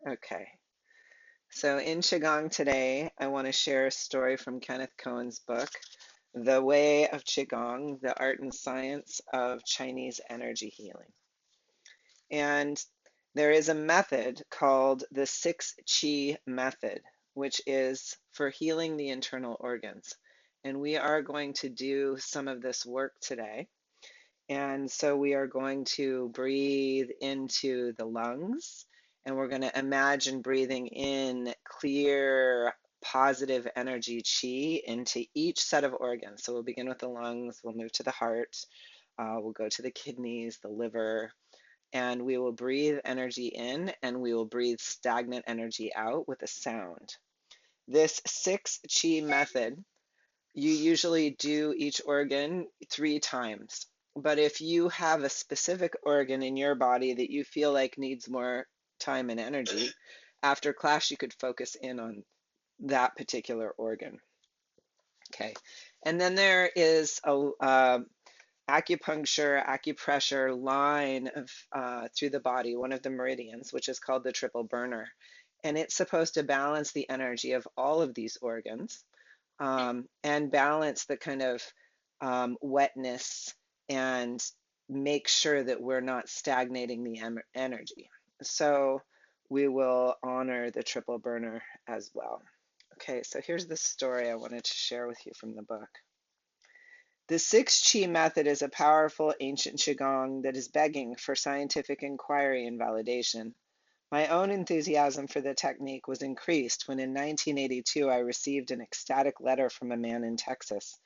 Okay. So in Qigong today, I want to share a story from Kenneth Cohen's book, The Way of Qigong, The Art and Science of Chinese Energy Healing. And there is a method called the 6 Qi method, which is for healing the internal organs. And we are going to do some of this work today. And so we are going to breathe into the lungs, and we're going to imagine breathing in clear, positive energy chi into each set of organs. So we'll begin with the lungs, we'll move to the heart, we'll go to the kidneys, the liver, and we will breathe energy in and we will breathe stagnant energy out with a sound. This 6 Qi method, you usually do each organ 3 times. But if you have a specific organ in your body that you feel like needs more time and energy, after class you could focus in on that particular organ. Okay. And then there is a acupuncture, acupressure line of through the body, one of the meridians, which is called the triple burner. And it's supposed to balance the energy of all of these organs and balance the kind of wetness and make sure that we're not stagnating the energy. So we will honor the triple burner as well. Okay, so here's the story I wanted to share with you from the book. The 6 Qi method is a powerful ancient Qigong that is begging for scientific inquiry and validation. My own enthusiasm for the technique was increased when in 1982 I received an ecstatic letter from a man in Texas.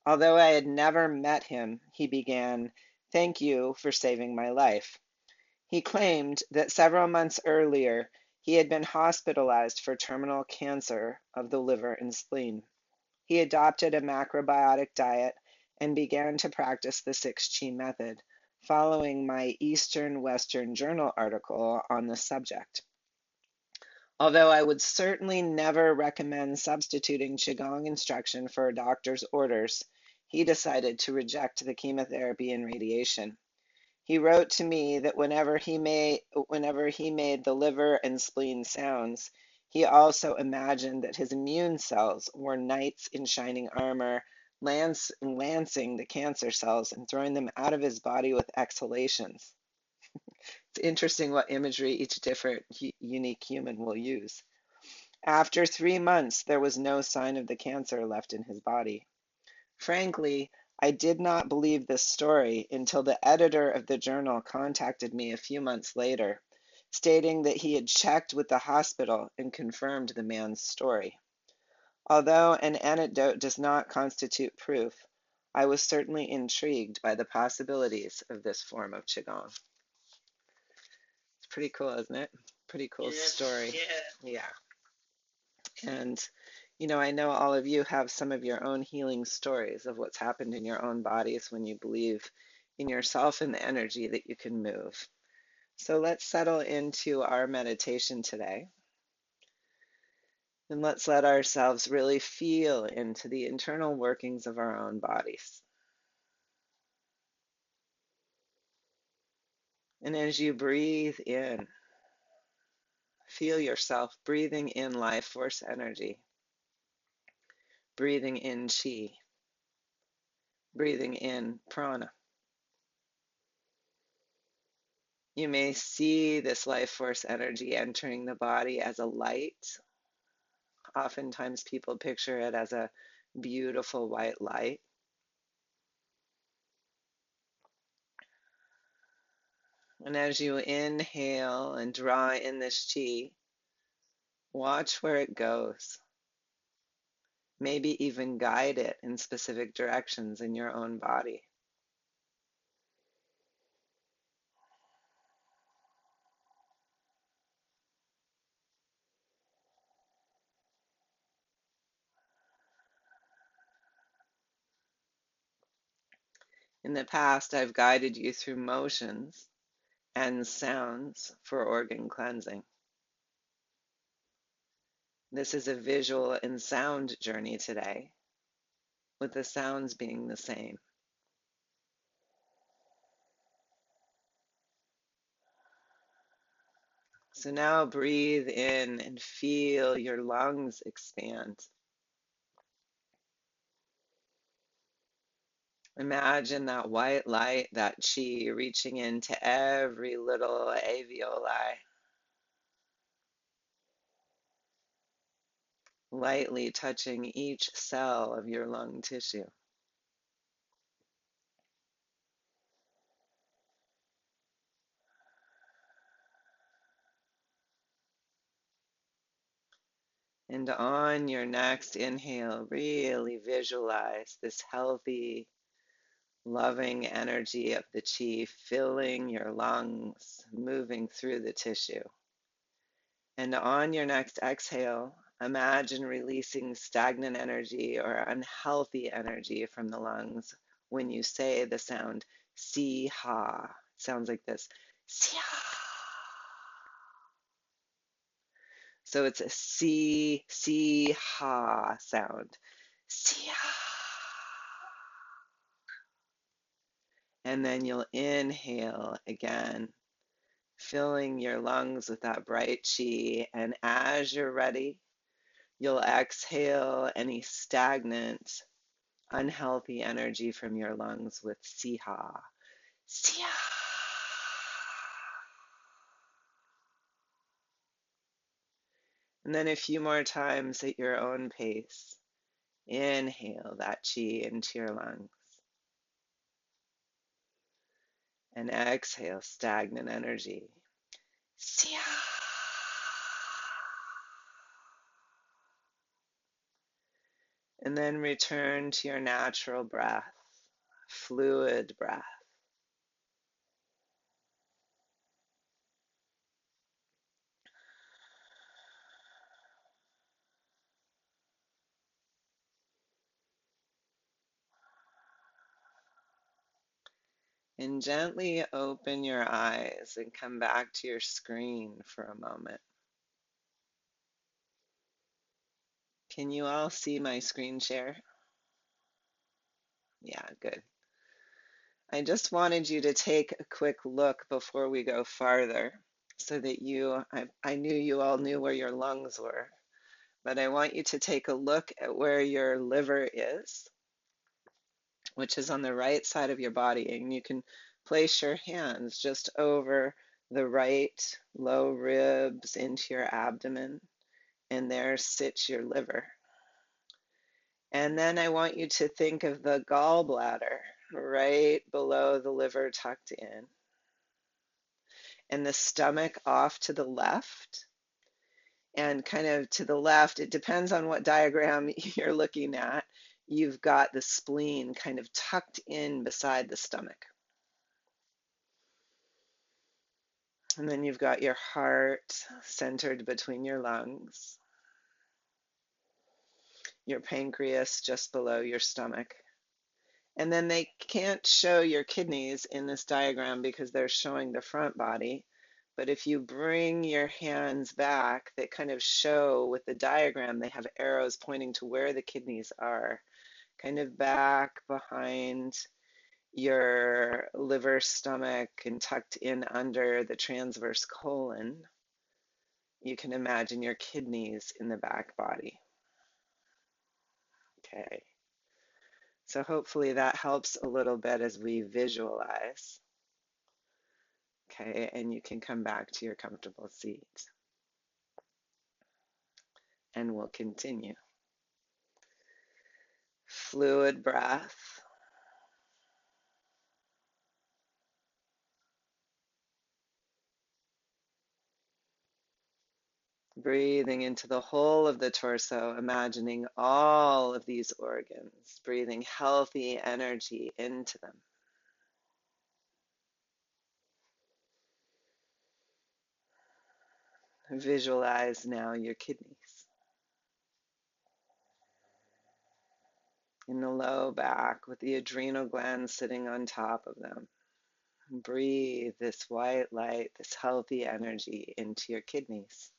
Although I had never met him, he began, "Thank you for saving my life." He claimed that several months earlier he had been hospitalized for terminal cancer of the liver and spleen. He adopted a macrobiotic diet and began to practice the 6 Qi method, following my Eastern Western Journal article on the subject. Although I would certainly never recommend substituting Qigong instruction for a doctor's orders, he decided to reject the chemotherapy and radiation. He wrote to me that whenever he made the liver and spleen sounds, he also imagined that his immune cells were knights in shining armor, lancing the cancer cells and throwing them out of his body with exhalations. It's interesting what imagery each different unique human will use. After 3 months, there was no sign of the cancer left in his body. Frankly, I did not believe this story until the editor of the journal contacted me a few months later, stating that he had checked with the hospital and confirmed the man's story. Although an anecdote does not constitute proof, I was certainly intrigued by the possibilities of this form of Qigong. It's pretty cool, isn't it? Pretty cool story. Yeah. And, I know all of you have some of your own healing stories of what's happened in your own bodies when you believe in yourself and the energy that you can move. So let's settle into our meditation today. And let's let ourselves really feel into the internal workings of our own bodies. And as you breathe in, feel yourself breathing in life force energy, breathing in chi, breathing in prana. You may see this life force energy entering the body as a light. Oftentimes people picture it as a beautiful white light. And as you inhale and draw in this chi, watch where it goes. Maybe even guide it in specific directions in your own body. In the past, I've guided you through motions and sounds for organ cleansing. This is a visual and sound journey today, with the sounds being the same. So now breathe in and feel your lungs expand. Imagine that white light, that chi, reaching into every little alveoli, lightly touching each cell of your lung tissue. And on your next inhale, really visualize this healthy, loving energy of the chi filling your lungs, moving through the tissue. And on your next exhale, imagine releasing stagnant energy or unhealthy energy from the lungs when you say the sound si ha. It sounds like this. Si ha. So it's a si ha sound. Si ha. And then you'll inhale again, filling your lungs with that bright chi. And as you're ready, you'll exhale any stagnant, unhealthy energy from your lungs with siha. Siha. And then a few more times at your own pace. Inhale that chi into your lungs. And exhale stagnant energy. Siha. And then return to your natural breath, fluid breath. And gently open your eyes and come back to your screen for a moment. Can you all see my screen share? Yeah, good. I just wanted you to take a quick look before we go farther so that I knew you all knew where your lungs were, but I want you to take a look at where your liver is, which is on the right side of your body, and you can place your hands just over the right low ribs into your abdomen, and there sits your liver. And then I want you to think of the gallbladder right below the liver tucked in, and the stomach off to the left. And kind of to the left, it depends on what diagram you're looking at. You've got the spleen kind of tucked in beside the stomach. And then you've got your heart centered between your lungs, your pancreas just below your stomach. And then they can't show your kidneys in this diagram because they're showing the front body. But if you bring your hands back, they kind of show with the diagram, they have arrows pointing to where the kidneys are, kind of back behind your liver, stomach, and tucked in under the transverse colon. You can imagine your kidneys in the back body. Okay. So hopefully that helps a little bit as we visualize. Okay, and you can come back to your comfortable seat. And we'll continue. Fluid breath. Breathing into the whole of the torso, imagining all of these organs, breathing healthy energy into them. Visualize now your kidneys in the low back with the adrenal glands sitting on top of them. Breathe this white light, this healthy energy into your kidneys.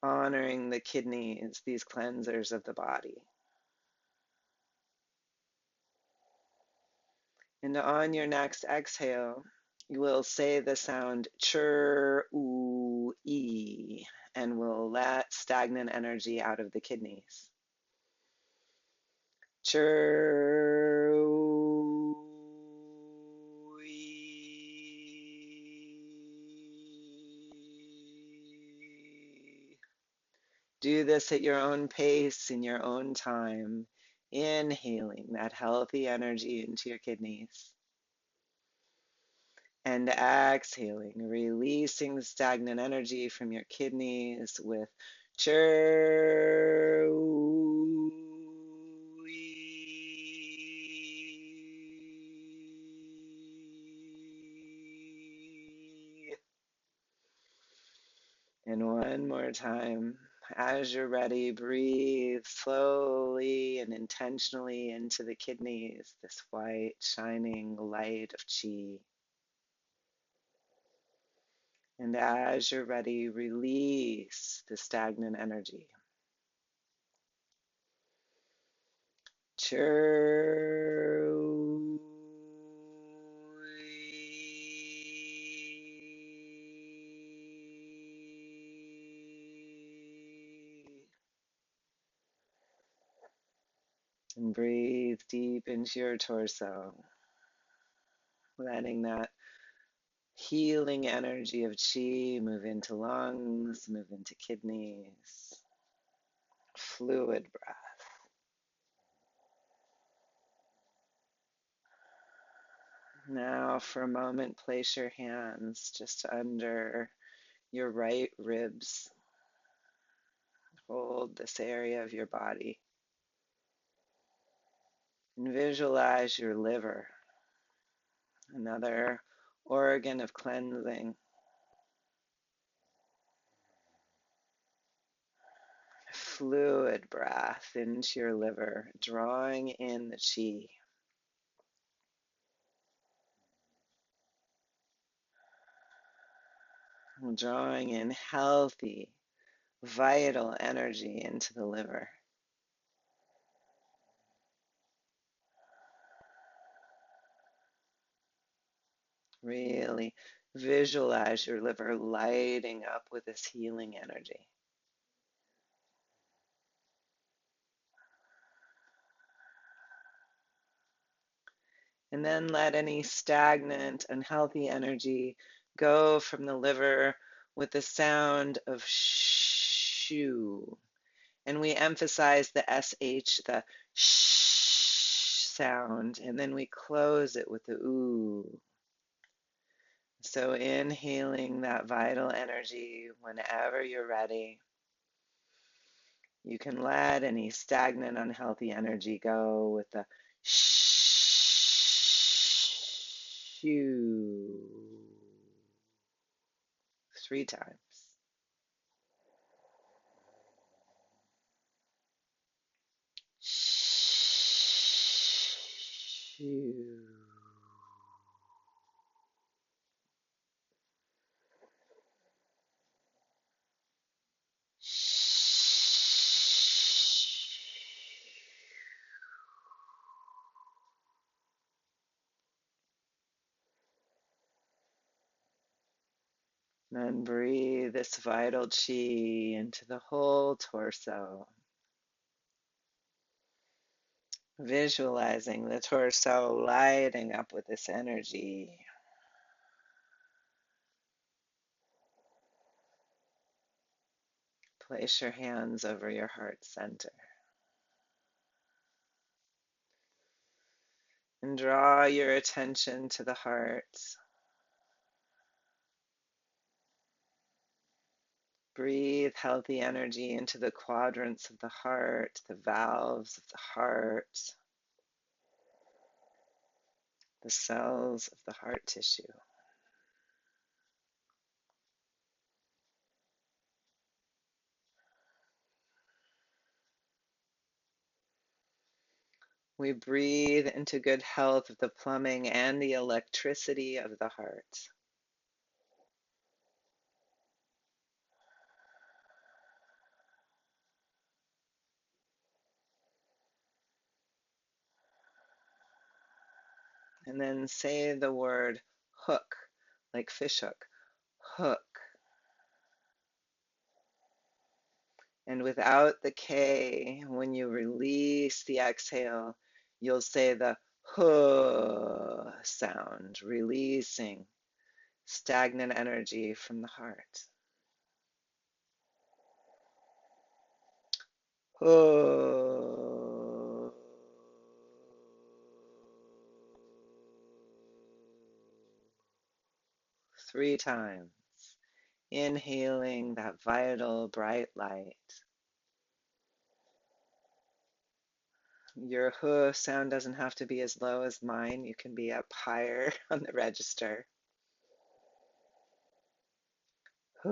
Honoring the kidneys, these cleansers of the body. And on your next exhale, you will say the sound chur, oo, e, and will let stagnant energy out of the kidneys. Chur, oo, e. Do this at your own pace, in your own time, inhaling that healthy energy into your kidneys. And exhaling, releasing stagnant energy from your kidneys with chur. And one more time. As you're ready, breathe slowly and intentionally into the kidneys, this white, shining light of qi. And as you're ready, release the stagnant energy. Chur. And breathe deep into your torso, letting that healing energy of qi move into lungs, move into kidneys. Fluid breath. Now, for a moment, place your hands just under your right ribs. Hold this area of your body. And visualize your liver, another organ of cleansing. Fluid breath into your liver, drawing in the qi. Drawing in healthy, vital energy into the liver. Really visualize your liver lighting up with this healing energy. And then let any stagnant, unhealthy energy go from the liver with the sound of shu. And we emphasize the SH, the sh sound, and then we close it with the oo. So inhaling that vital energy whenever you're ready. You can let any stagnant, unhealthy energy go with the shoo 3 times. Shoo. Then breathe this vital chi into the whole torso. Visualizing the torso lighting up with this energy. Place your hands over your heart center. And draw your attention to the heart. Breathe healthy energy into the quadrants of the heart, the valves of the heart, the cells of the heart tissue. We breathe into good health of the plumbing and the electricity of the heart. And then say the word hook, like fish hook. Hook. And without the K, when you release the exhale, you'll say the huh sound, releasing stagnant energy from the heart. Huh. 3 times. Inhaling that vital bright light. Your huh sound doesn't have to be as low as mine. You can be up higher on the register. Huh.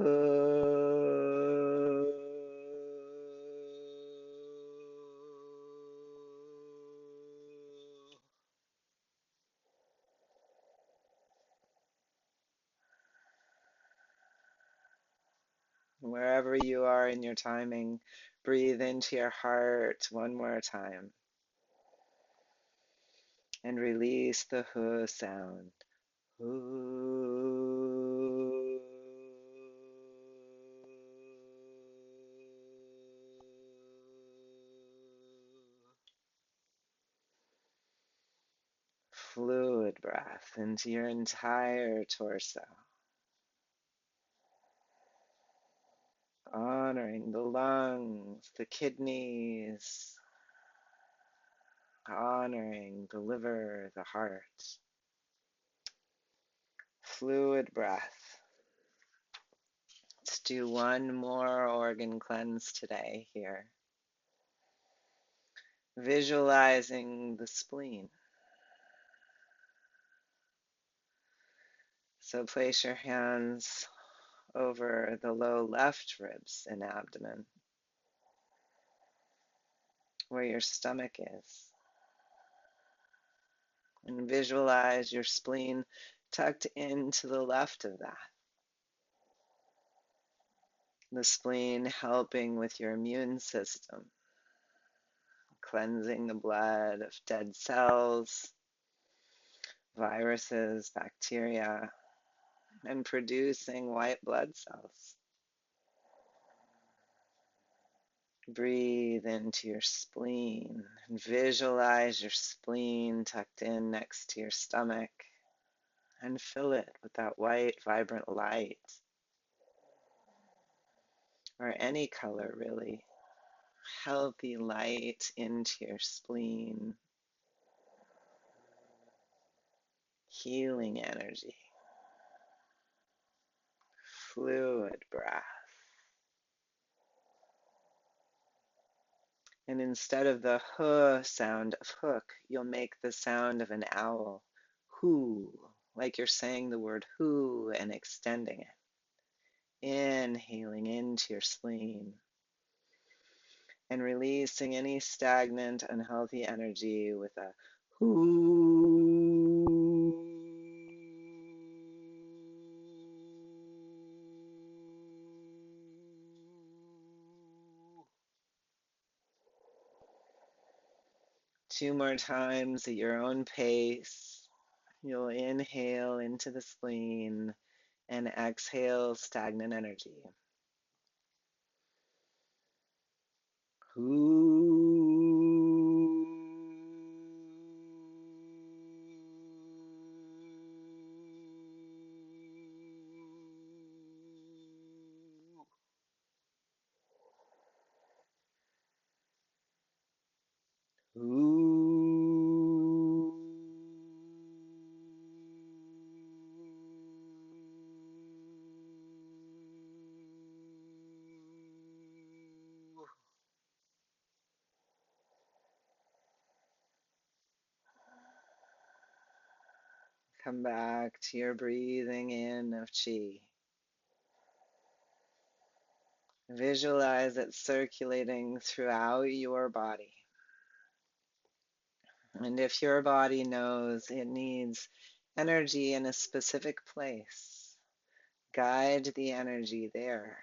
Wherever you are in your timing, breathe into your heart one more time and release the huh sound. Fluid breath into your entire torso, honoring the lungs, the kidneys, honoring the liver, the heart. Fluid breath. Let's do one more organ cleanse today here. Visualizing the spleen. So place your hands over the low left ribs and abdomen, where your stomach is. And visualize your spleen tucked into the left of that. The spleen helping with your immune system, cleansing the blood of dead cells, viruses, bacteria, and producing white blood cells. Breathe into your spleen and visualize your spleen tucked in next to your stomach and fill it with that white, vibrant light, or any color really. Healthy light into your spleen. Healing energy. Fluid breath. And instead of the huh sound of hook, you'll make the sound of an owl. Hoo, like you're saying the word who and extending it. Inhaling into your spleen. And releasing any stagnant, unhealthy energy with a whoo. 2 more times at your own pace. You'll inhale into the spleen and exhale stagnant energy. Come back to your breathing in of Qi. Visualize it circulating throughout your body. And if your body knows it needs energy in a specific place, guide the energy there.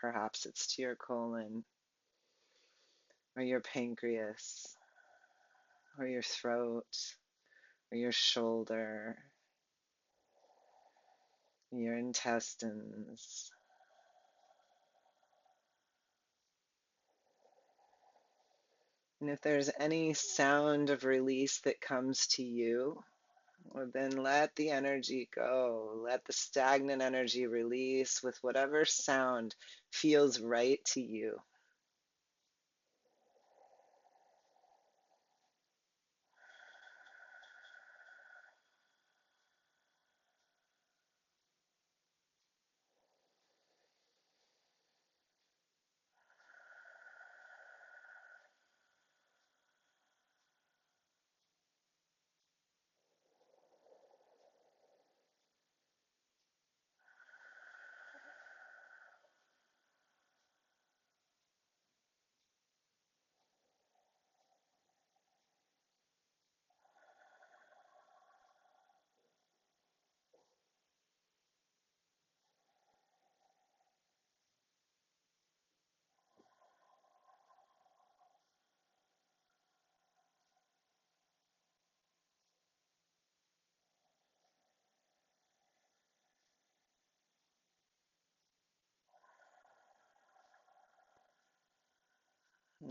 Perhaps it's to your colon, or your pancreas, or your throat, or your shoulder, your intestines. And if there's any sound of release that comes to you, well, then let the energy go. Let the stagnant energy release with whatever sound feels right to you.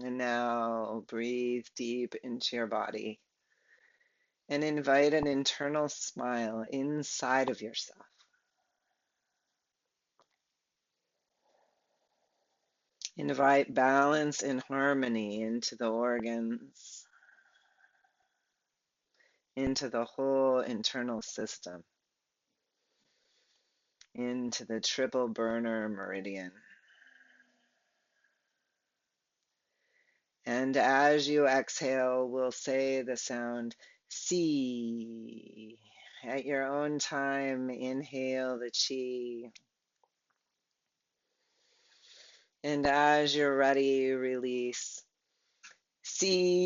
And now breathe deep into your body and invite an internal smile inside of yourself. Invite balance and harmony into the organs, into the whole internal system, into the triple burner meridian. And as you exhale, we'll say the sound "si." At your own time, inhale the chi. And as you're ready, release "si."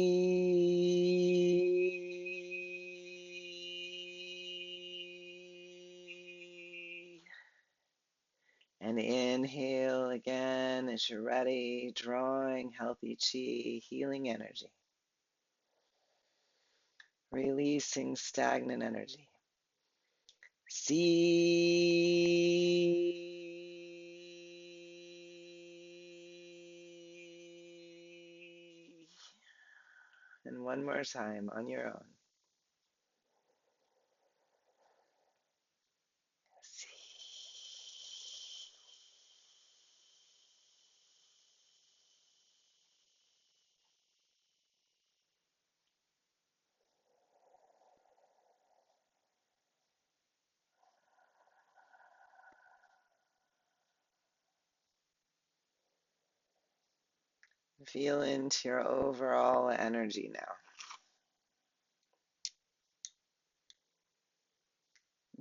And inhale again as you're ready, drawing healthy chi, healing energy, releasing stagnant energy. See. And one more time on your own. See. Feel into your overall energy now.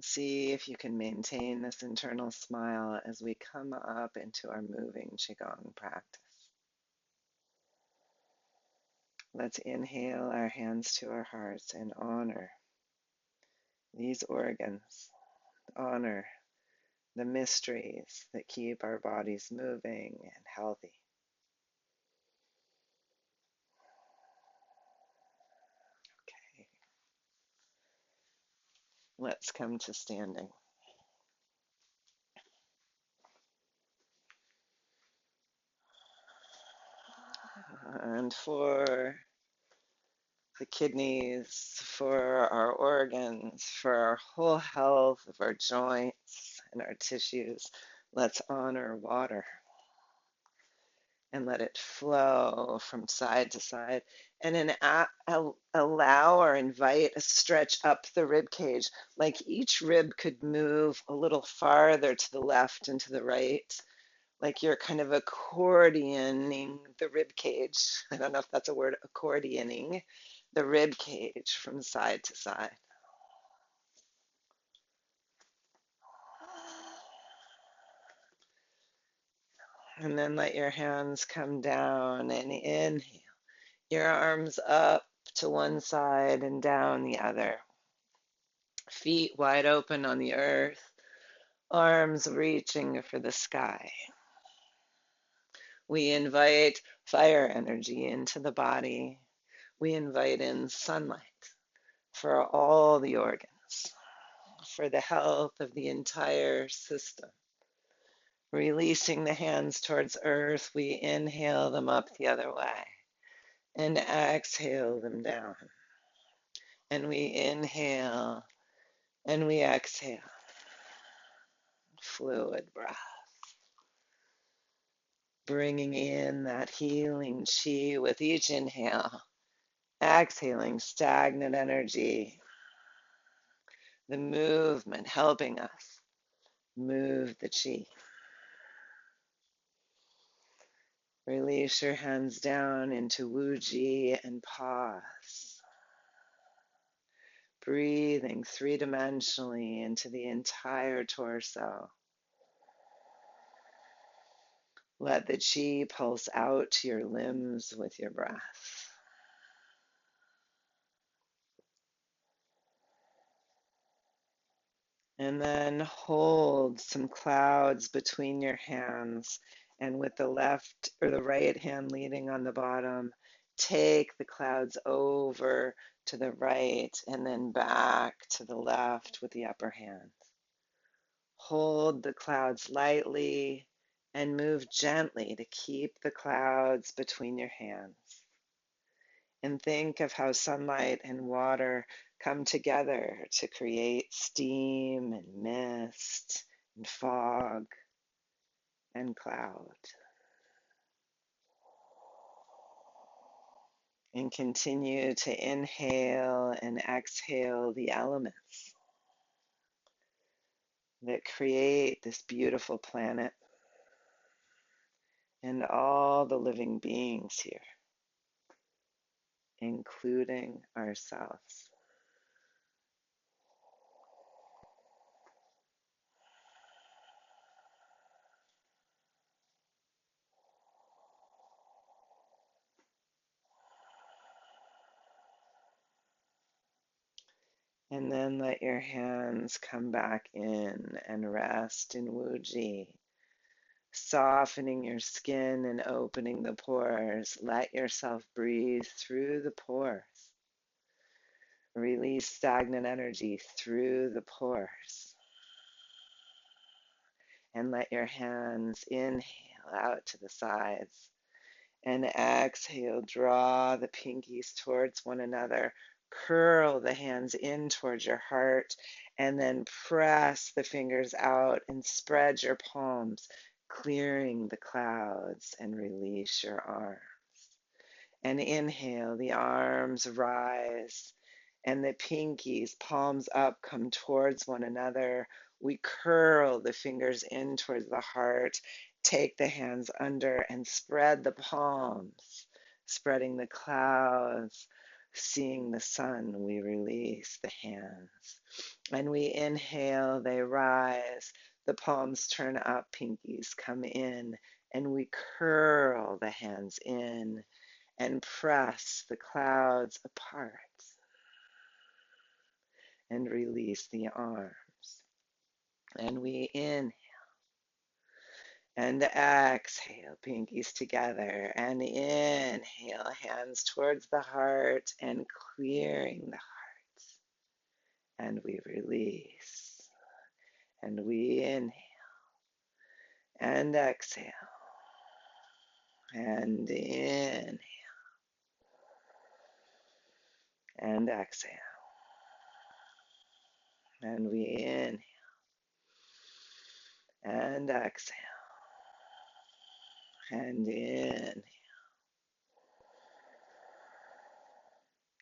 See if you can maintain this internal smile as we come up into our moving Qigong practice. Let's inhale our hands to our hearts and honor these organs, honor the mysteries that keep our bodies moving and healthy. Okay, let's come to standing. And for the kidneys, for our organs, for our whole health of our joints and our tissues, let's honor water and let it flow from side to side, and then allow or invite a stretch up the rib cage, like each rib could move a little farther to the left and to the right, like you're kind of accordioning the rib cage. I don't know if that's a word, accordioning the rib cage from side to side. And then let your hands come down and inhale. Your arms up to one side and down the other. Feet wide open on the earth, arms reaching for the sky. We invite fire energy into the body. We invite in sunlight, for all the organs, for the health of the entire system. Releasing the hands towards earth, we inhale them up the other way and exhale them down. And we inhale and we exhale. Fluid breath. Bringing in that healing chi with each inhale. Exhaling stagnant energy. The movement helping us move the chi. Release your hands down into Wuji and pause. Breathing three-dimensionally into the entire torso. Let the chi pulse out to your limbs with your breath. And then hold some clouds between your hands, and with the left or the right hand leading on the bottom, take the clouds over to the right and then back to the left with the upper hand. Hold the clouds lightly and move gently to keep the clouds between your hands. And think of how sunlight and water come together to create steam and mist and fog and cloud. And continue to inhale and exhale the elements that create this beautiful planet and all the living beings here, including ourselves. And then let your hands come back in and rest in Wuji, softening your skin and opening the pores. Let yourself breathe through the pores. Release stagnant energy through the pores. And let your hands inhale out to the sides. And exhale, draw the pinkies towards one another. Curl the hands in towards your heart. And then press the fingers out and spread your palms, clearing the clouds, and release your arms. And inhale, the arms rise. And the pinkies, palms up, come towards one another. We curl the fingers in towards the heart. Take the hands under and spread the palms, spreading the clouds. Seeing the sun, we release the hands. And we inhale, they rise. The palms turn up, pinkies come in. And we curl the hands in and press the clouds apart. And release the arms. And we inhale and exhale, pinkies together, and inhale, hands towards the heart and clearing the heart. And we release. And we inhale and exhale. And inhale and exhale. And we inhale and exhale. And inhale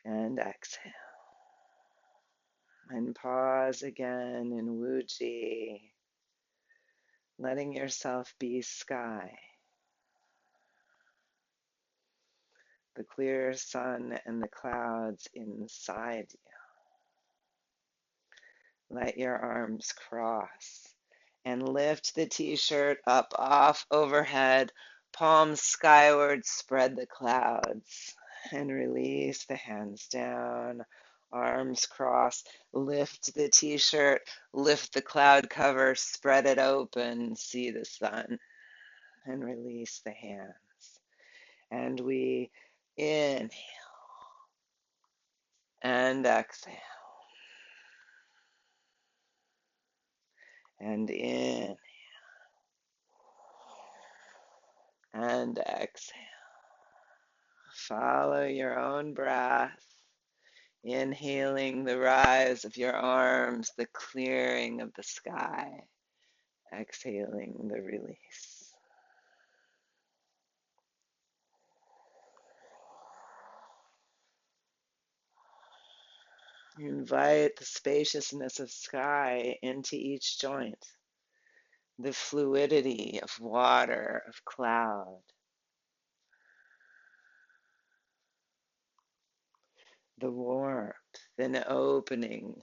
and exhale. And pause again in Wuji, letting yourself be sky, the clear sun and the clouds inside you. Let your arms cross and lift the t-shirt up off overhead, palms skyward, spread the clouds, and release the hands down, arms cross, lift the t-shirt, lift the cloud cover, spread it open, see the sun, and release the hands. And we inhale and exhale. And in and exhale. Follow your own breath. Inhaling the rise of your arms, the clearing of the sky. Exhaling the release. Invite the spaciousness of sky into each joint, the fluidity of water, of cloud, the warmth and opening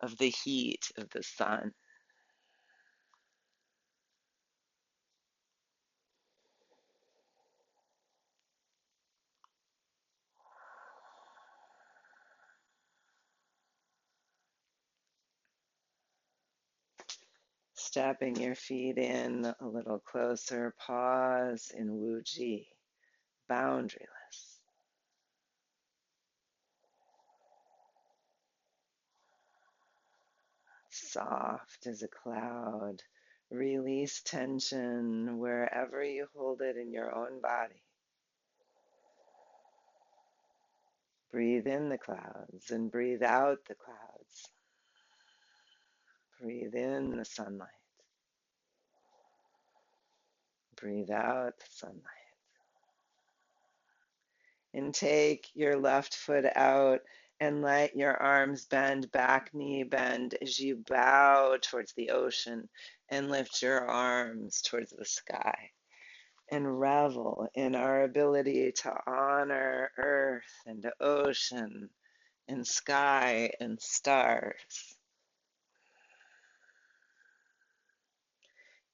of the heat of the sun. Stepping your feet in a little closer, pause in Wuji, boundaryless. Soft as a cloud. Release tension wherever you hold it in your own body. Breathe in the clouds and breathe out the clouds. Breathe in the sunlight. Breathe out the sunlight. And take your left foot out and let your arms bend, back knee bend as you bow towards the ocean and lift your arms towards the sky. And revel in our ability to honor earth and ocean and sky and stars.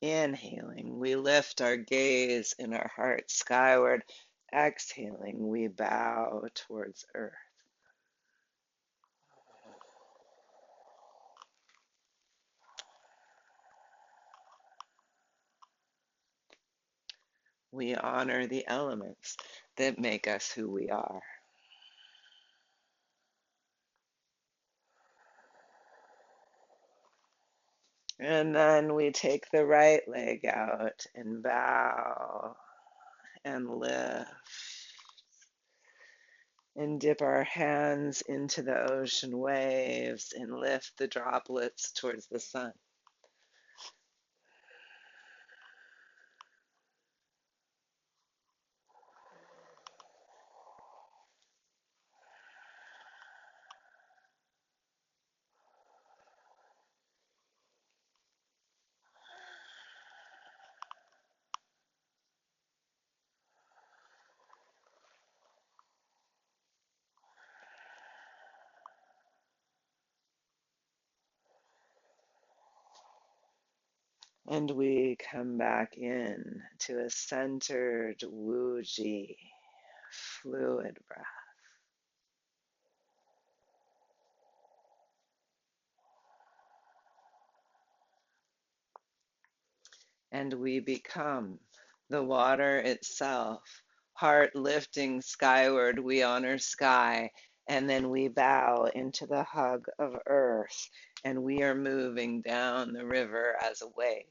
Inhaling, we lift our gaze and our heart skyward. Exhaling, we bow towards earth. We honor the elements that make us who we are. And then we take the right leg out and bow and lift and dip our hands into the ocean waves and lift the droplets towards the sun. And we come back in to a centered Wuji, fluid breath. And we become the water itself, heart lifting skyward, we honor sky, and then we bow into the hug of earth, and we are moving down the river as a wave.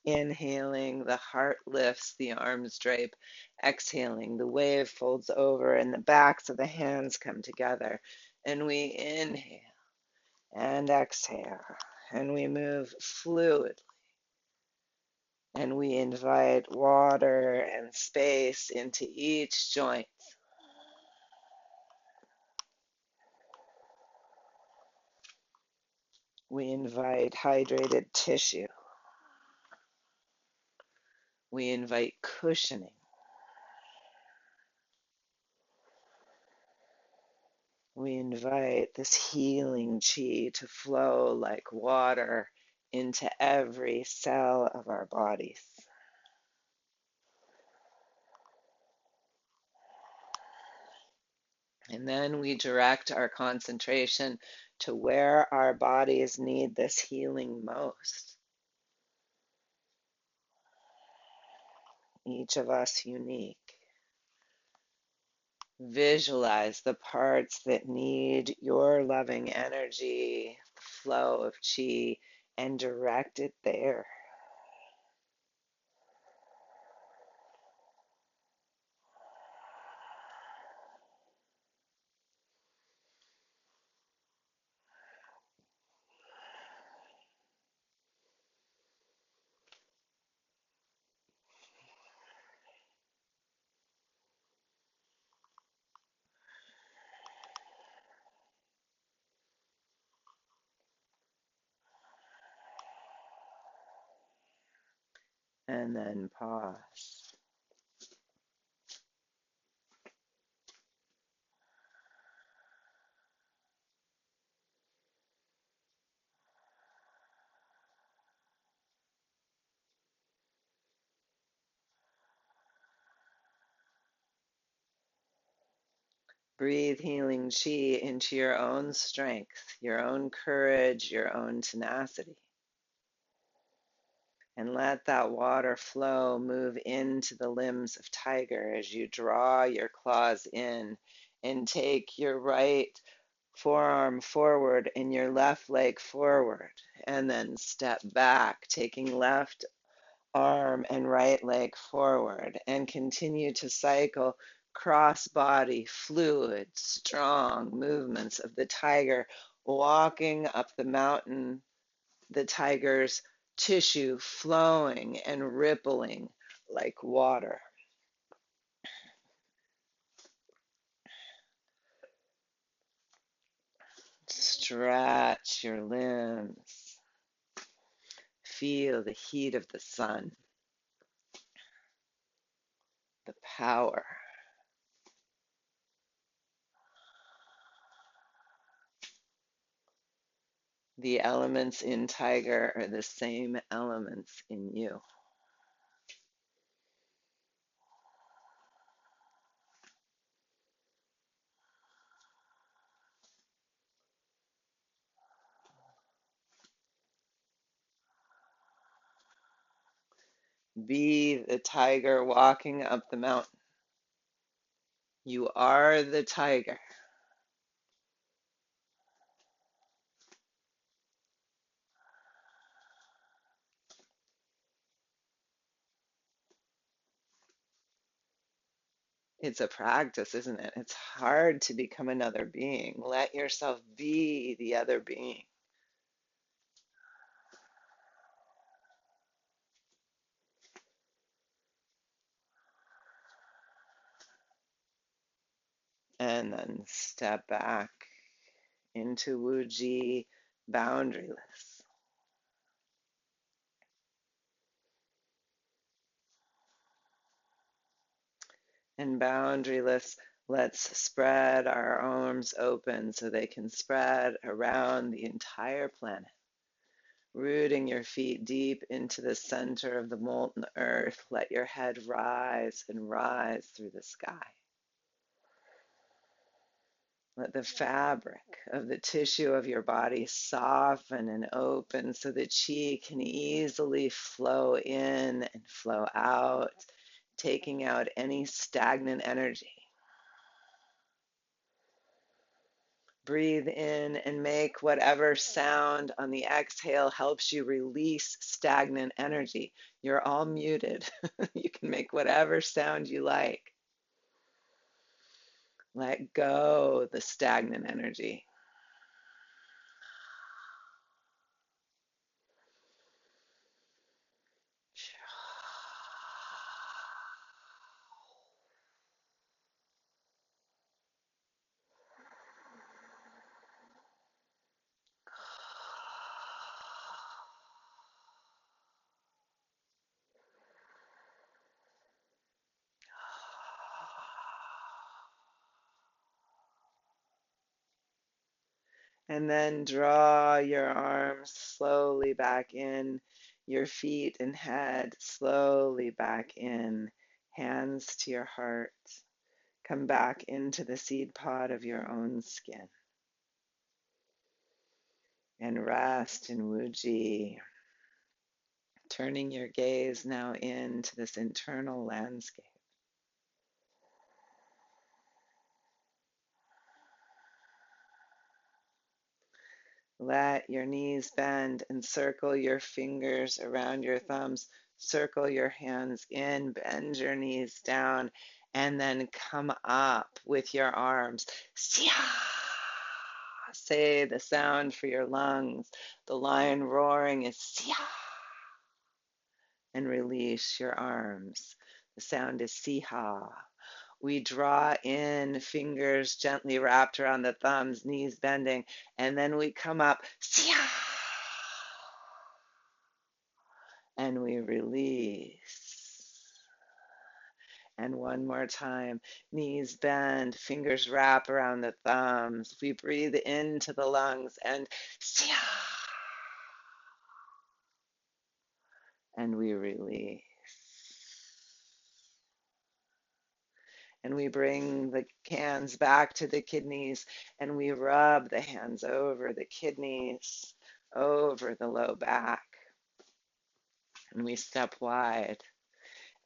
Inhaling, the heart lifts, the arms drape. Exhaling, the wave folds over and the backs of the hands come together. And we inhale and exhale, and we move fluidly. And we invite water and space into each joint. We invite hydrated tissue. We invite cushioning. We invite this healing chi to flow like water into every cell of our bodies. And then we direct our concentration to where our bodies need this healing most. Each of us unique. Visualize the parts that need your loving energy, flow of chi, and direct it there. And then pause. Breathe healing chi into your own strength, your own courage, your own tenacity. And let that water flow move into the limbs of tiger as you draw your claws in and take your right forearm forward and your left leg forward. And then step back, taking left arm and right leg forward, and continue to cycle cross body, fluid, strong movements of the tiger walking up the mountain, the tiger's tissue flowing and rippling like water. Stretch your limbs. Feel the heat of the sun, the power. The elements in tiger are the same elements in you. Be the tiger walking up the mountain. You are the tiger. It's a practice, isn't it? It's hard to become another being. Let yourself be the other being. And then step back into Wuji, boundaryless. And boundaryless, let's spread our arms open so they can spread around the entire planet. Rooting your feet deep into the center of the molten earth, let your head rise and rise through the sky. Let the fabric of the tissue of your body soften and open so the chi can easily flow in and flow out, taking out any stagnant energy. Breathe in and make whatever sound on the exhale helps you release stagnant energy. You're all muted. You can make whatever sound you like. Let go the stagnant energy. And then draw your arms slowly back in, your feet and head slowly back in, hands to your heart. Come back into the seed pod of your own skin. And rest in Wuji, turning your gaze now into this internal landscape. Let your knees bend and circle your fingers around your thumbs. Circle your hands in, bend your knees down, and then come up with your arms. Sia! Say the sound for your lungs. The lion roaring is sia. And release your arms. The sound is siha. We draw in, fingers gently wrapped around the thumbs, knees bending, and then we come up, and we release. And one more time, knees bend, fingers wrap around the thumbs. We breathe into the lungs and and we release. And we bring the hands back to the kidneys and we rub the hands over the kidneys, over the low back. And we step wide.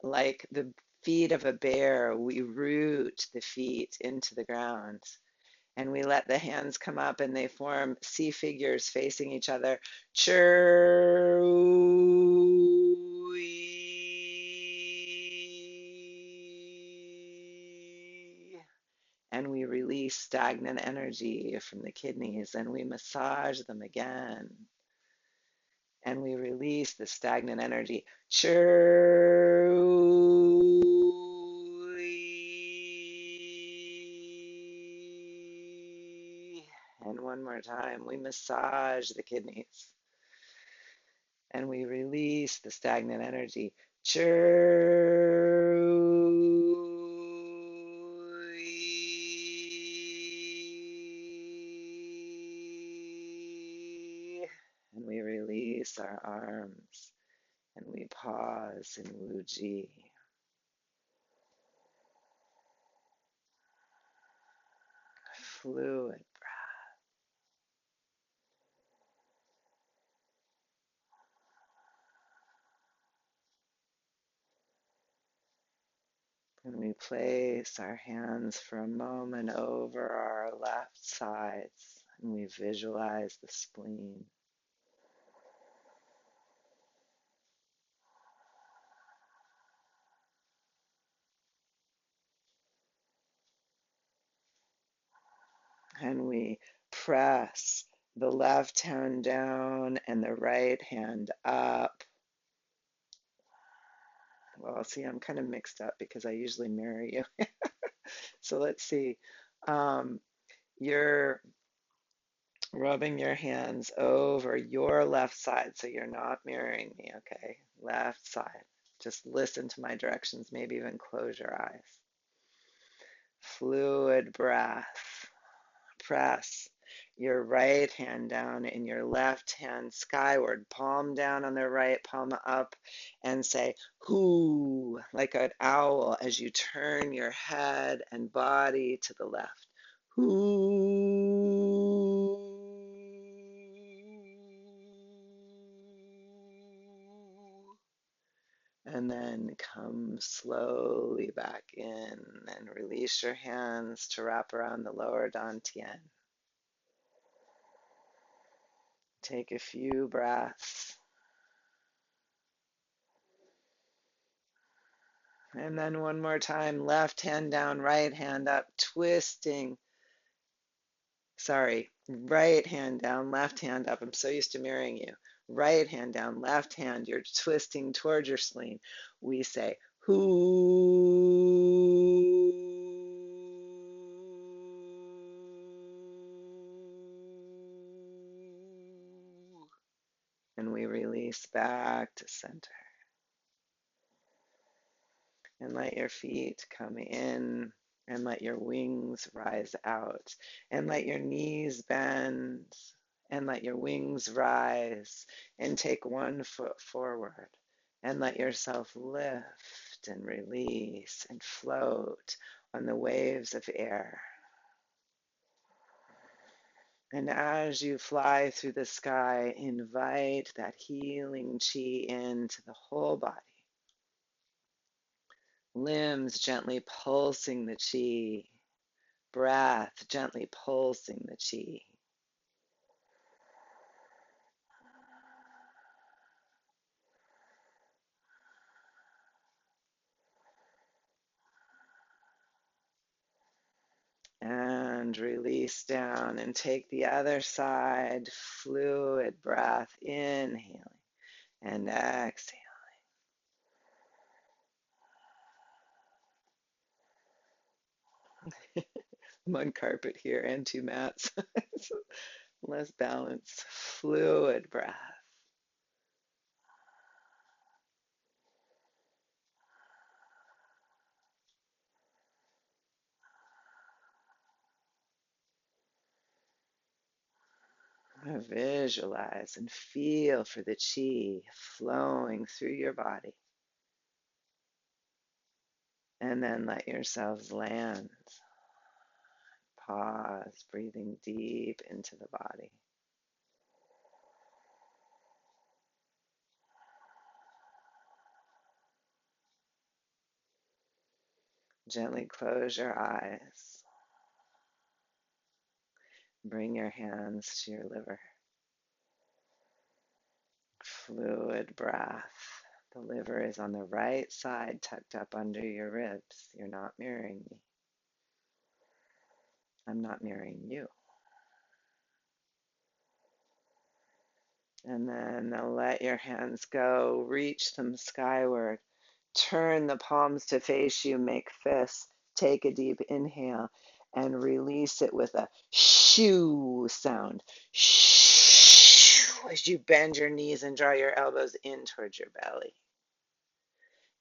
Like the feet of a bear, we root the feet into the ground. And we let the hands come up and they form C figures facing each other. Chur. And we release stagnant energy from the kidneys and we massage them again. And we release the stagnant energy. And one more time, we massage the kidneys. And we release the stagnant energy. And we release our arms and we pause in Wuji. Fluid breath. And we place our hands for a moment over our left sides and we visualize the spleen. And we press the left hand down and the right hand up. Well, see, I'm kind of mixed up because I usually mirror you. So let's see. You're rubbing your hands over your left side, so you're not mirroring me, okay? Left side. Just listen to my directions, maybe even close your eyes. Fluid breath. Press your right hand down and your left hand skyward, palm down on the right, palm up, and say, hoo, like an owl as you turn your head and body to the left. Hoo. And then come slowly back in and release your hands to wrap around the lower dantian. Take a few breaths. And then one more time, left hand down, right hand up, twisting. Sorry, right hand down, left hand up. I'm so used to mirroring you. Right hand down, left hand, you're twisting towards your spleen. We say, whoo. And we release back to center. And let your feet come in and let your wings rise out and let your knees bend and let your wings rise and take one foot forward and let yourself lift and release and float on the waves of air. And as you fly through the sky, invite that healing chi into the whole body. Limbs gently pulsing the chi, breath gently pulsing the chi. and release down, and take the other side. Fluid breath, inhaling and exhaling. I'm on carpet here and two mats. So less balance. Fluid breath. Visualize and feel for the chi flowing through your body. And then let yourselves land. Pause, breathing deep into the body. Gently close your eyes. Bring your hands to your liver. Fluid breath. The liver is on the right side, tucked up under your ribs. You're not mirroring me. I'm not mirroring you. And then let your hands go. Reach them skyward. Turn the palms to face you. Make fists. Take a deep inhale and release it with a shoo sound. Shoo, as you bend your knees and draw your elbows in towards your belly.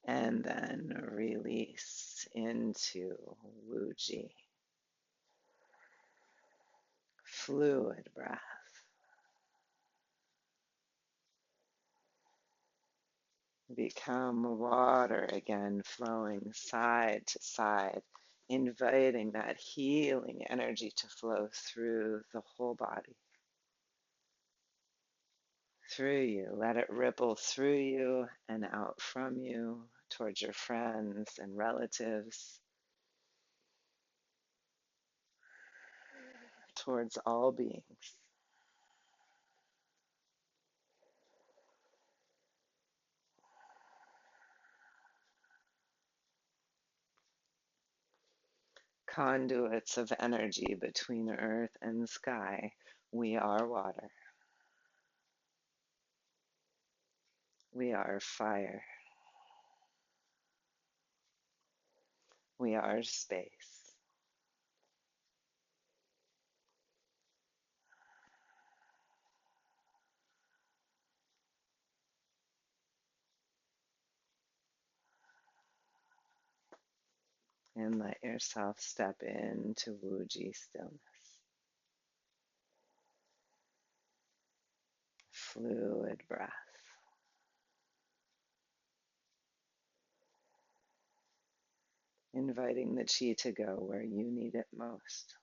And then release into Wuji. Fluid breath. Become water again, flowing side to side, inviting that healing energy to flow through the whole body. Through you. Let it ripple through you and out from you towards your friends and relatives, towards all beings. Conduits of energy between earth and sky. We are water. We are fire. We are space. And let yourself step into Wuji stillness. Fluid breath. Inviting the chi to go where you need it most.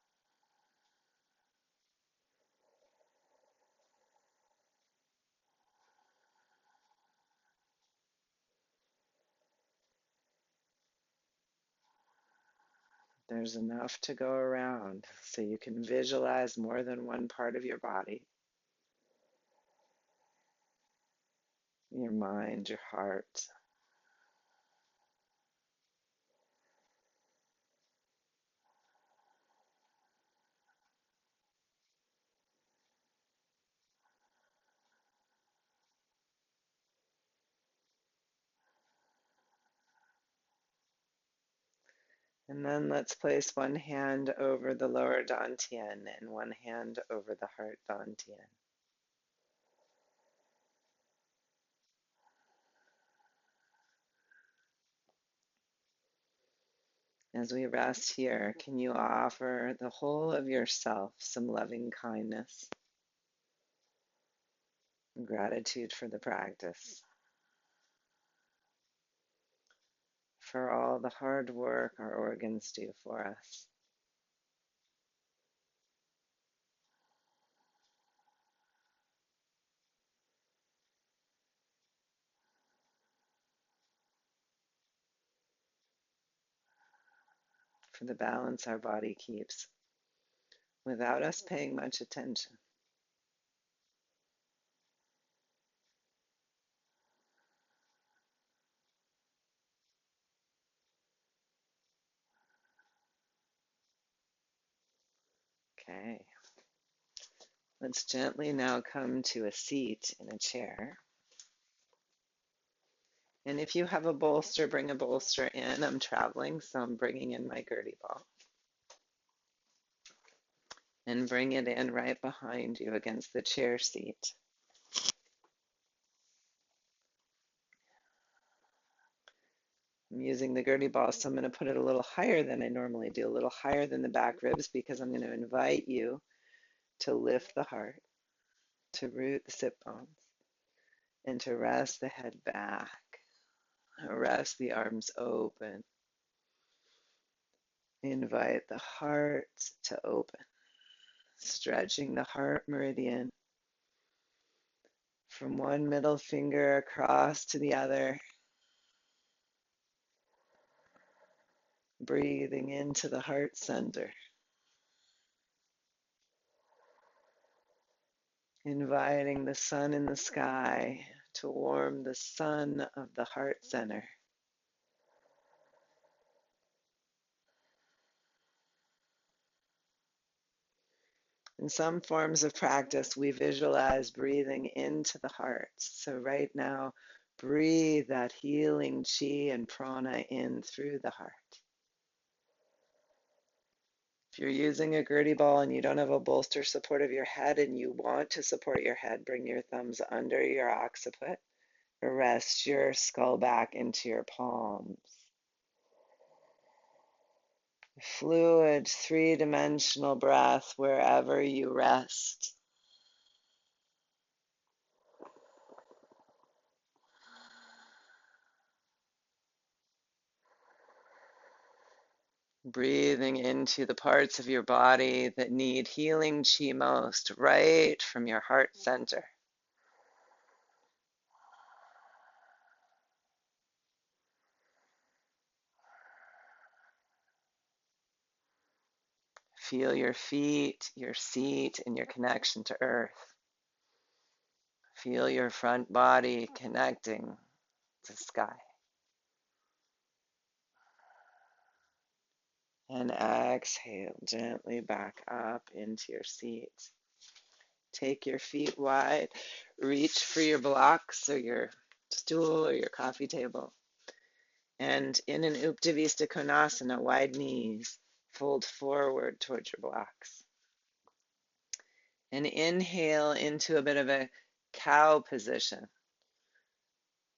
There's enough to go around, so you can visualize more than one part of your body. Your mind, your heart. And then let's place one hand over the lower dantian and one hand over the heart dantian. As we rest here, can you offer the whole of yourself some loving kindness, gratitude for the practice, for all the hard work our organs do for us. For the balance our body keeps without us paying much attention. Okay. Let's gently now come to a seat in a chair. And if you have a bolster, bring a bolster in. I'm traveling, so I'm bringing in my Gurdy ball. And bring it in right behind you against the chair seat. I'm using the Gurdy ball, so I'm going to put it a little higher than I normally do, a little higher than the back ribs, because I'm going to invite you to lift the heart, to root the sit bones, and to rest the head back. Rest the arms open. Invite the heart to open, stretching the heart meridian from one middle finger across to the other. Breathing into the heart center. Inviting the sun in the sky to warm the sun of the heart center. In some forms of practice, we visualize breathing into the heart. So right now, breathe that healing chi and prana in through the heart. If you're using a Gurdy ball and you don't have a bolster support of your head and you want to support your head, bring your thumbs under your occiput. Rest your skull back into your palms. Fluid, three-dimensional breath wherever you rest. Breathing into the parts of your body that need healing chi most, right from your heart center. Feel your feet, your seat, and your connection to earth. Feel your front body connecting to sky. And exhale gently back up into your seat. Take your feet wide. Reach for your blocks or your stool or your coffee table. And in an Uptavista Konasana, wide knees, fold forward towards your blocks. And inhale into a bit of a cow position,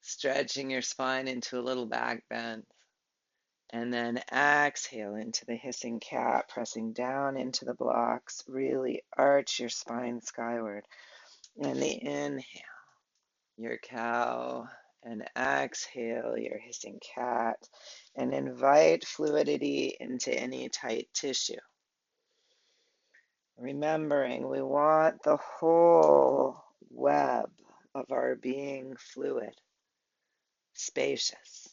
stretching your spine into a little back bend. And then exhale into the hissing cat, pressing down into the blocks. Really arch your spine skyward. And the inhale, your cow, and exhale your hissing cat, and invite fluidity into any tight tissue. Remembering we want the whole web of our being fluid, spacious.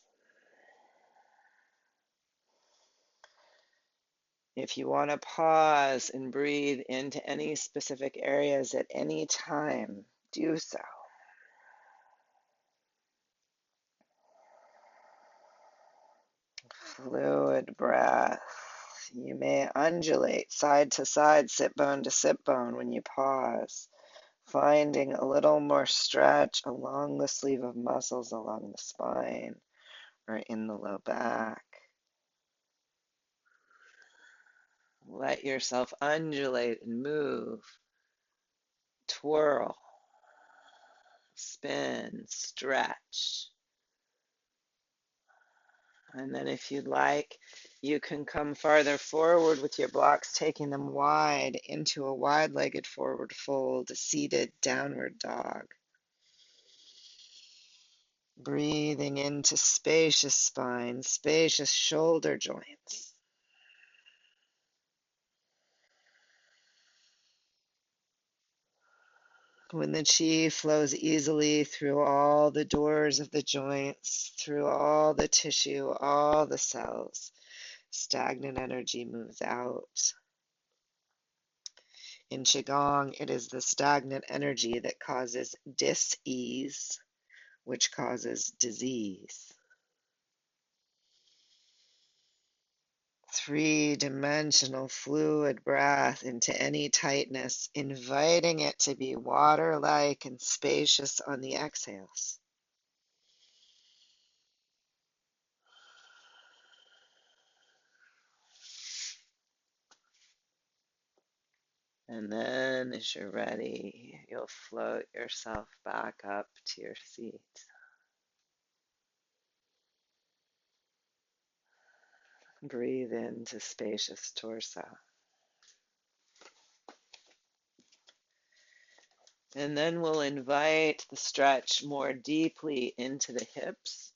If you want to pause and breathe into any specific areas at any time, do so. Fluid breath. You may undulate side to side, sit bone to sit bone when you pause, finding a little more stretch along the sleeve of muscles along the spine or in the low back. Let yourself undulate and move, twirl, spin, stretch. And then if you'd like, you can come farther forward with your blocks, taking them wide into a wide-legged forward fold, seated downward dog. Breathing into spacious spine, spacious shoulder joints. When the chi flows easily through all the doors of the joints, through all the tissue, all the cells, stagnant energy moves out. In Qigong, it is the stagnant energy that causes dis-ease, which causes disease. three-dimensional fluid breath into any tightness, inviting it to be water-like and spacious on the exhales. And then, as you're ready, you'll float yourself back up to your seat. Breathe into spacious torso. And then we'll invite the stretch more deeply into the hips.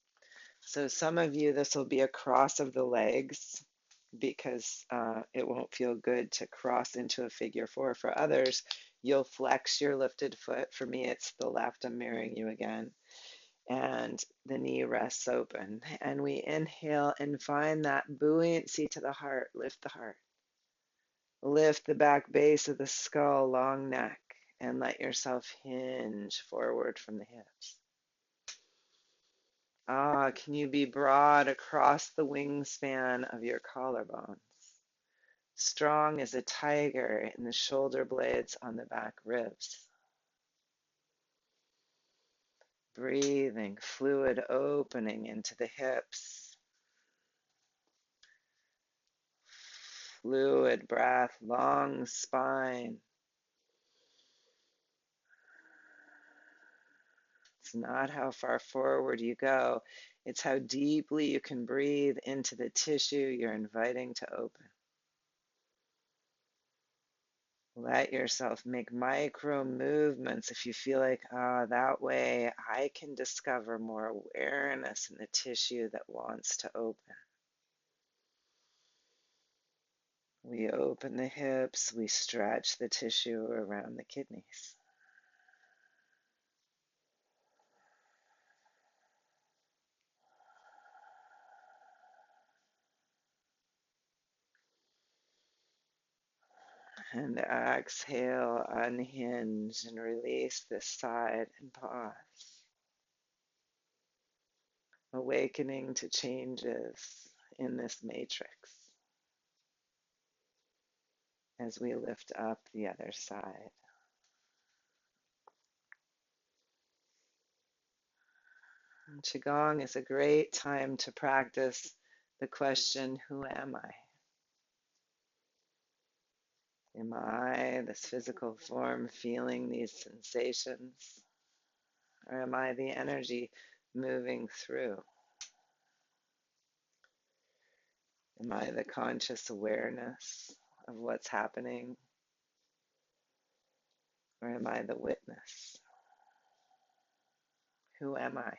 So some of you, this will be a cross of the legs because it won't feel good to cross into a figure four. For others, you'll flex your lifted foot. For me, it's the left. I'm mirroring you again. And the knee rests open. And we inhale and find that buoyancy to the heart. Lift the heart. Lift the back base of the skull, long neck, and let yourself hinge forward from the hips. Can you be broad across the wingspan of your collarbones? Strong as a tiger in the shoulder blades on the back ribs. Breathing, fluid opening into the hips. Fluid breath, long spine. It's not how far forward you go. It's how deeply you can breathe into the tissue you're inviting to open. Let yourself make micro movements if you feel like, that way I can discover more awareness in the tissue that wants to open. We open the hips, we stretch the tissue around the kidneys. And exhale, unhinge and release this side and pause. Awakening to changes in this matrix as we lift up the other side. And Qigong is a great time to practice the question, who am I? Am I this physical form feeling these sensations? Or am I the energy moving through? Am I the conscious awareness of what's happening? Or am I the witness? Who am I?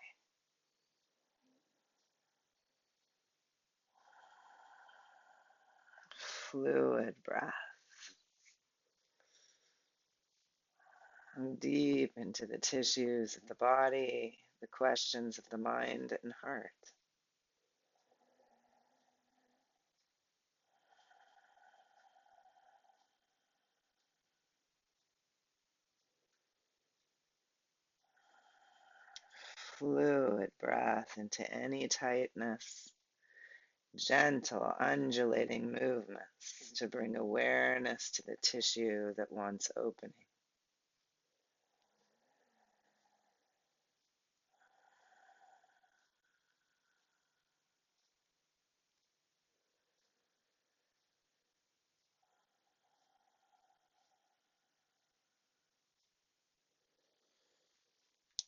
Fluid breath. Deep into the tissues of the body, the questions of the mind and heart. Fluid breath into any tightness, gentle undulating movements to bring awareness to the tissue that wants opening.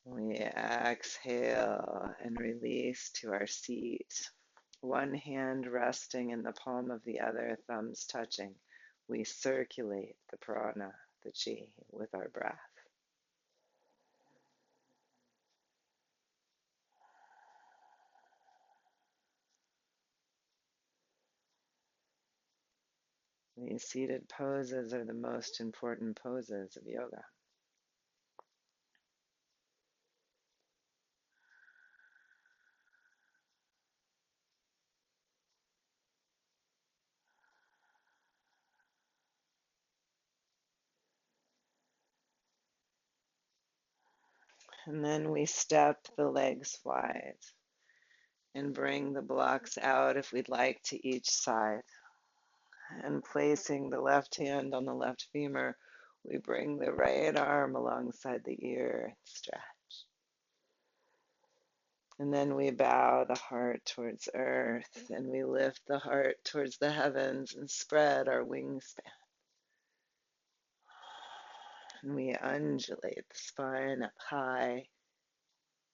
We exhale and release to our seat. One hand resting in the palm of the other, thumbs touching. We circulate the prana, the chi, with our breath. These seated poses are the most important poses of yoga. And then we step the legs wide. and bring the blocks out if we'd like to each side. And placing the left hand on the left femur, we bring the right arm alongside the ear and stretch. And then we bow the heart towards earth, and we lift the heart towards the heavens and spread our wingspan. And we undulate the spine up high,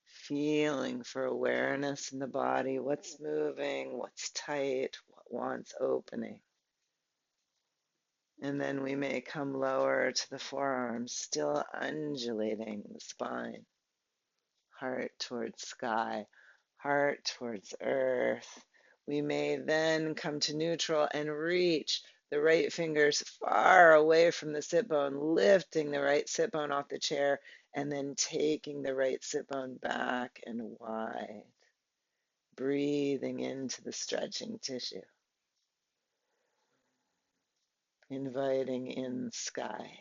feeling for awareness in the body, what's moving, what's tight, what wants opening. And then we may come lower to the forearms, still undulating the spine. Heart towards sky, heart towards earth. We may then come to neutral and reach the right fingers far away from the sit bone, lifting the right sit bone off the chair, and then taking the right sit bone back and wide, breathing into the stretching tissue, inviting in sky.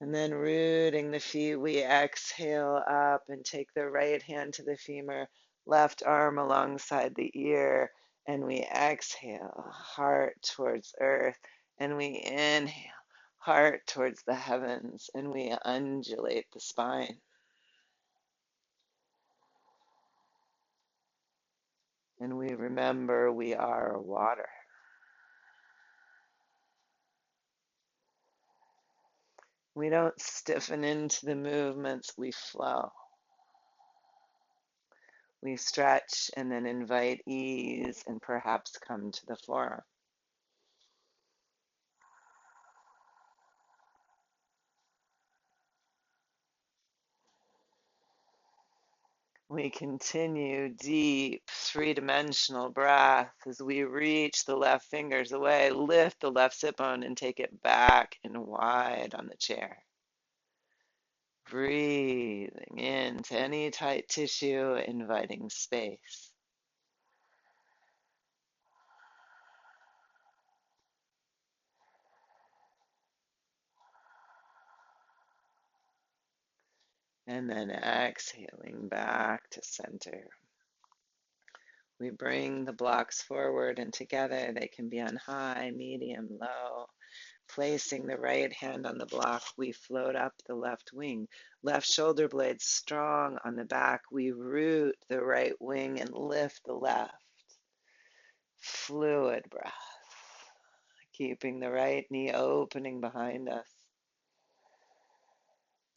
And then rooting the feet, we exhale up and take the right hand to the femur, left arm alongside the ear, and we exhale, heart towards earth, and we inhale, heart towards the heavens, and we undulate the spine. And we remember we are water. We don't stiffen into the movements, we flow. We stretch and then invite ease and perhaps come to the forearm. We continue deep three-dimensional breath as we reach the left fingers away, lift the left sit bone and take it back and wide on the chair. Breathing into any tight tissue, inviting space. And then exhaling back to center. We bring the blocks forward and together. They can be on high, medium, low. Placing the right hand on the block, we float up the left wing. Left shoulder blade strong on the back. We root the right wing and lift the left. Fluid breath. Keeping the right knee opening behind us.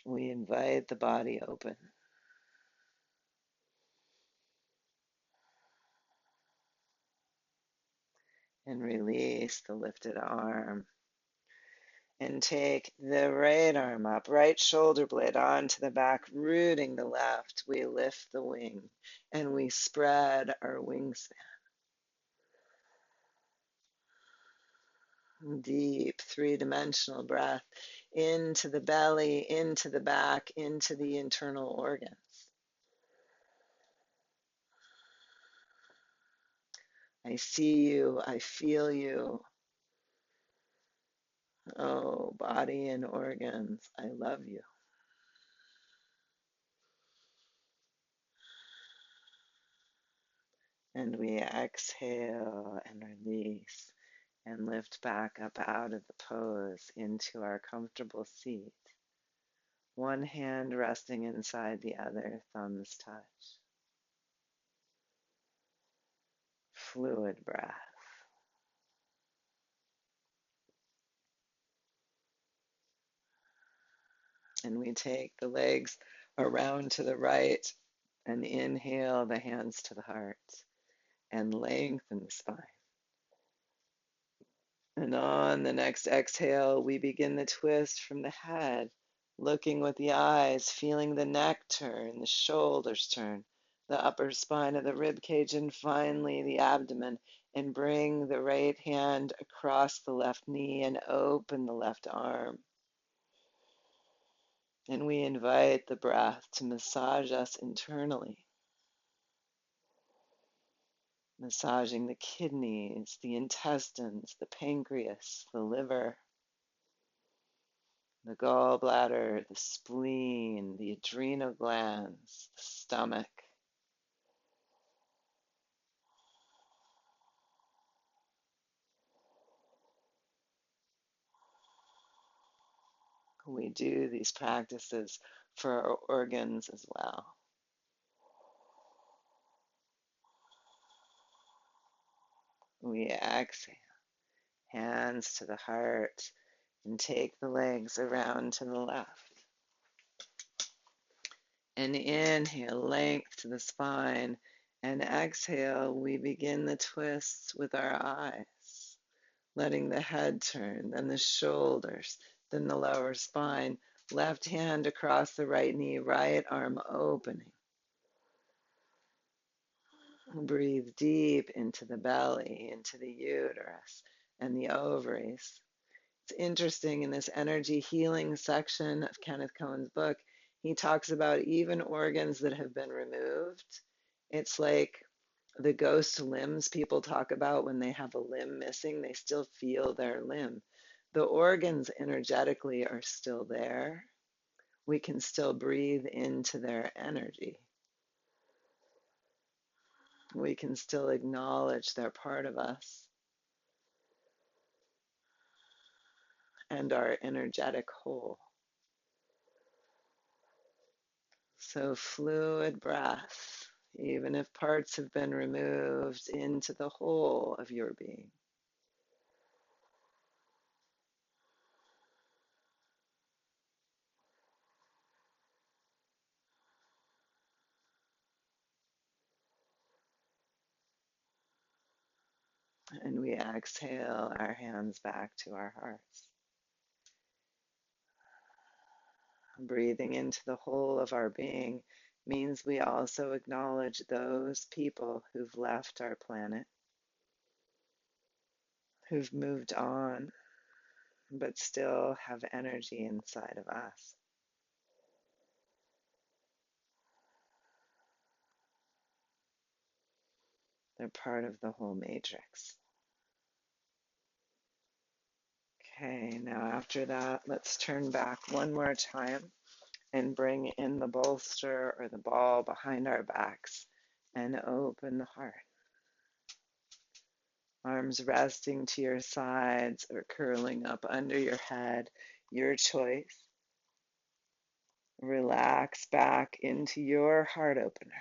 We invite the body open. And release the lifted arm. And take the right arm up, right shoulder blade onto the back, rooting the left. We lift the wing and we spread our wingspan. Deep three-dimensional breath into the belly, into the back, into the internal organs. I see you, I feel you. Oh, body and organs, I love you. And we exhale and release and lift back up out of the pose into our comfortable seat. One hand resting inside the other, thumbs touch. Fluid breath. And we take the legs around to the right and inhale the hands to the heart and lengthen the spine. And on the next exhale, we begin the twist from the head, looking with the eyes, feeling the neck turn, the shoulders turn, the upper spine of the rib cage, and finally the abdomen. And bring the right hand across the left knee and open the left arm. And we invite the breath to massage us internally, massaging the kidneys, the intestines, the pancreas, the liver. the gallbladder, the spleen, the adrenal glands, the stomach. We do these practices for our organs as well. We exhale, hands to the heart, and take the legs around to the left. And inhale, length to the spine. And exhale, we begin the twists with our eyes, letting the head turn, then the shoulders, then the lower spine. Left hand across the right knee, right arm opening. Breathe deep into the belly, into the uterus and the ovaries. It's interesting, in this energy healing section of Kenneth Cohen's book, he talks about even organs that have been removed. It's like the ghost limbs people talk about when they have a limb missing, they still feel their limb. The organs energetically are still there. We can still breathe into their energy. We can still acknowledge they're part of us and our energetic whole. So fluid breath, even if parts have been removed, into the whole of your being. And we exhale our hands back to our hearts. Breathing into the whole of our being means we also acknowledge those people who've left our planet, who've moved on, but still have energy inside of us. They're part of the whole matrix. Okay, now after that, let's turn back one more time and bring in the bolster or the ball behind our backs and open the heart. Arms resting to your sides or curling up under your head, your choice. Relax back into your heart opener.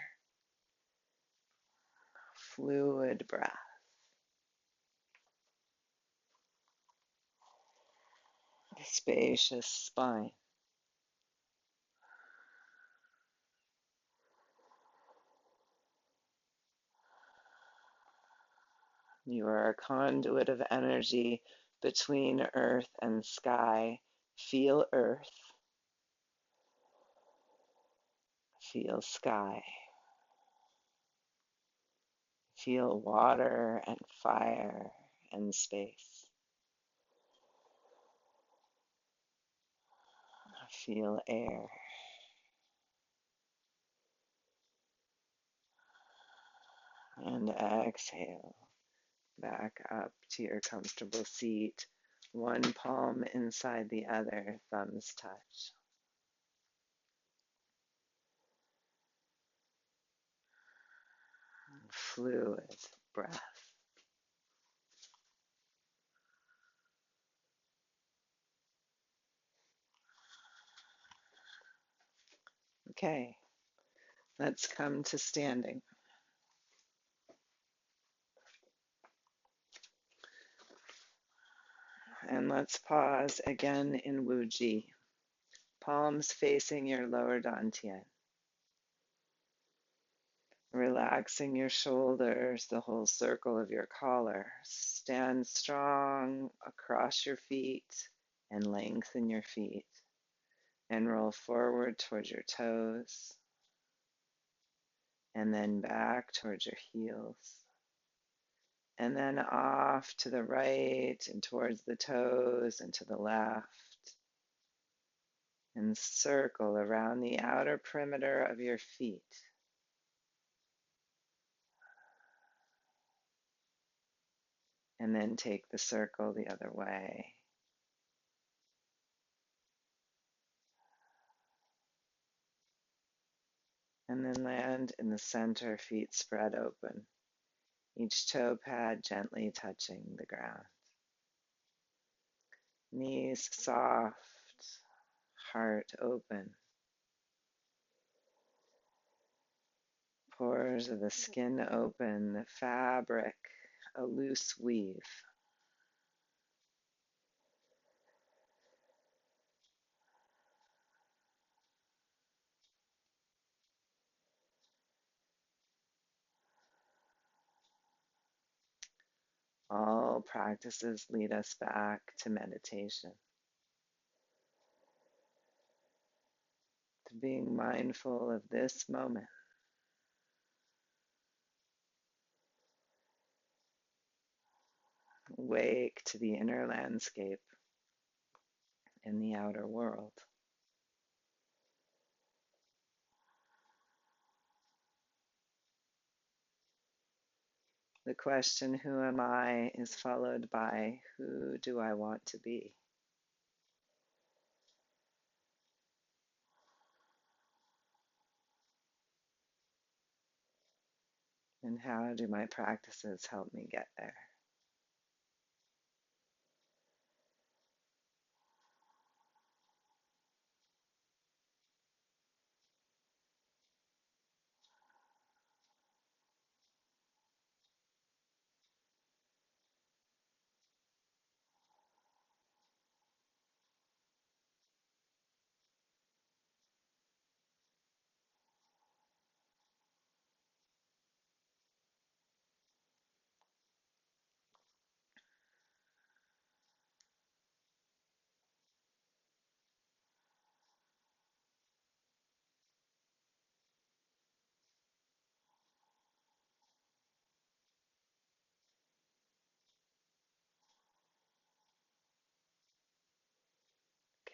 Fluid breath. Spacious spine. You are a conduit of energy between earth and sky. Feel earth. Feel sky. Feel water and fire and space. Feel air. And exhale back up to your comfortable seat. One palm inside the other, thumbs touch. Fluid breath. Okay, let's come to standing. And let's pause again in Wuji. Palms facing your lower dantian. Relaxing your shoulders, the whole circle of your collar. Stand strong across your feet and lengthen your feet. And roll forward towards your toes. And then back towards your heels. And then off to the right and towards the toes and to the left. And circle around the outer perimeter of your feet. And then take the circle the other way. And then land in the center, feet spread open, each toe pad gently touching the ground. Knees soft, heart open. Pores of the skin open, the fabric a loose weave. All practices lead us back to meditation, to being mindful of this moment. Awake to the inner landscape and the outer world. The question, who am I, is followed by, who do I want to be? And how do my practices help me get there?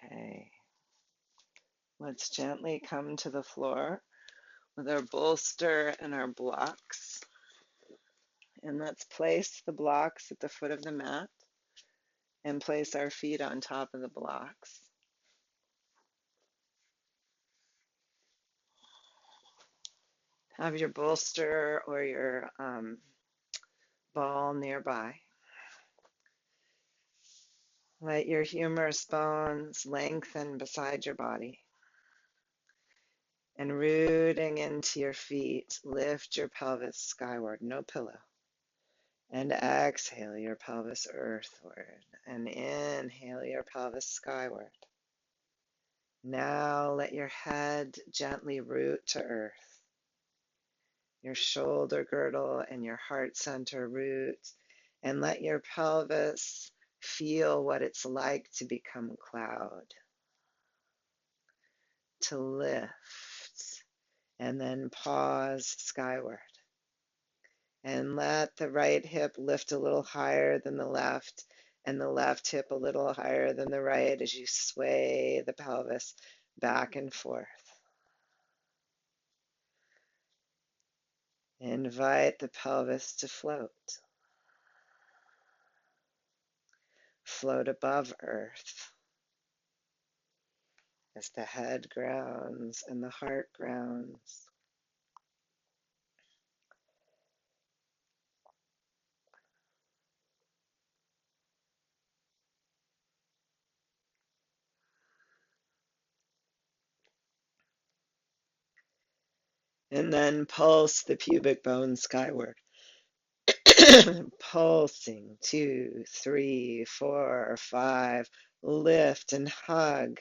Okay, let's gently come to the floor with our bolster and our blocks. And let's place the blocks at the foot of the mat and place our feet on top of the blocks. Have your bolster or your ball nearby. Let your humerus bones lengthen beside your body. And rooting into your feet, lift your pelvis skyward, no pillow. And exhale your pelvis earthward. And inhale your pelvis skyward. Now let your head gently root to earth. Your shoulder girdle and your heart center root. And let your pelvis feel what it's like to become cloud. To lift. And then pause skyward. And let the right hip lift a little higher than the left, and the left hip a little higher than the right as you sway the pelvis back and forth. Invite the pelvis to float. Float above earth as the head grounds and the heart grounds. And then pulse the pubic bone skyward. Pulsing, 2, 3, 4, 5. Lift and hug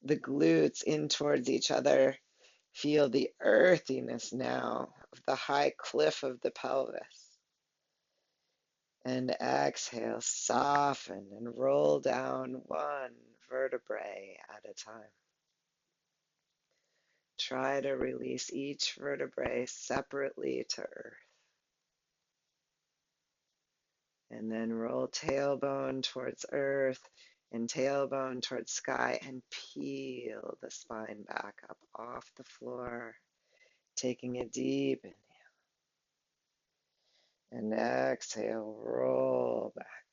the glutes in towards each other. Feel the earthiness now of the high cliff of the pelvis. And exhale, soften and roll down one vertebrae at a time. Try to release each vertebrae separately to earth. And then roll tailbone towards earth and tailbone towards sky and peel the spine back up off the floor, taking a deep inhale. And exhale, roll back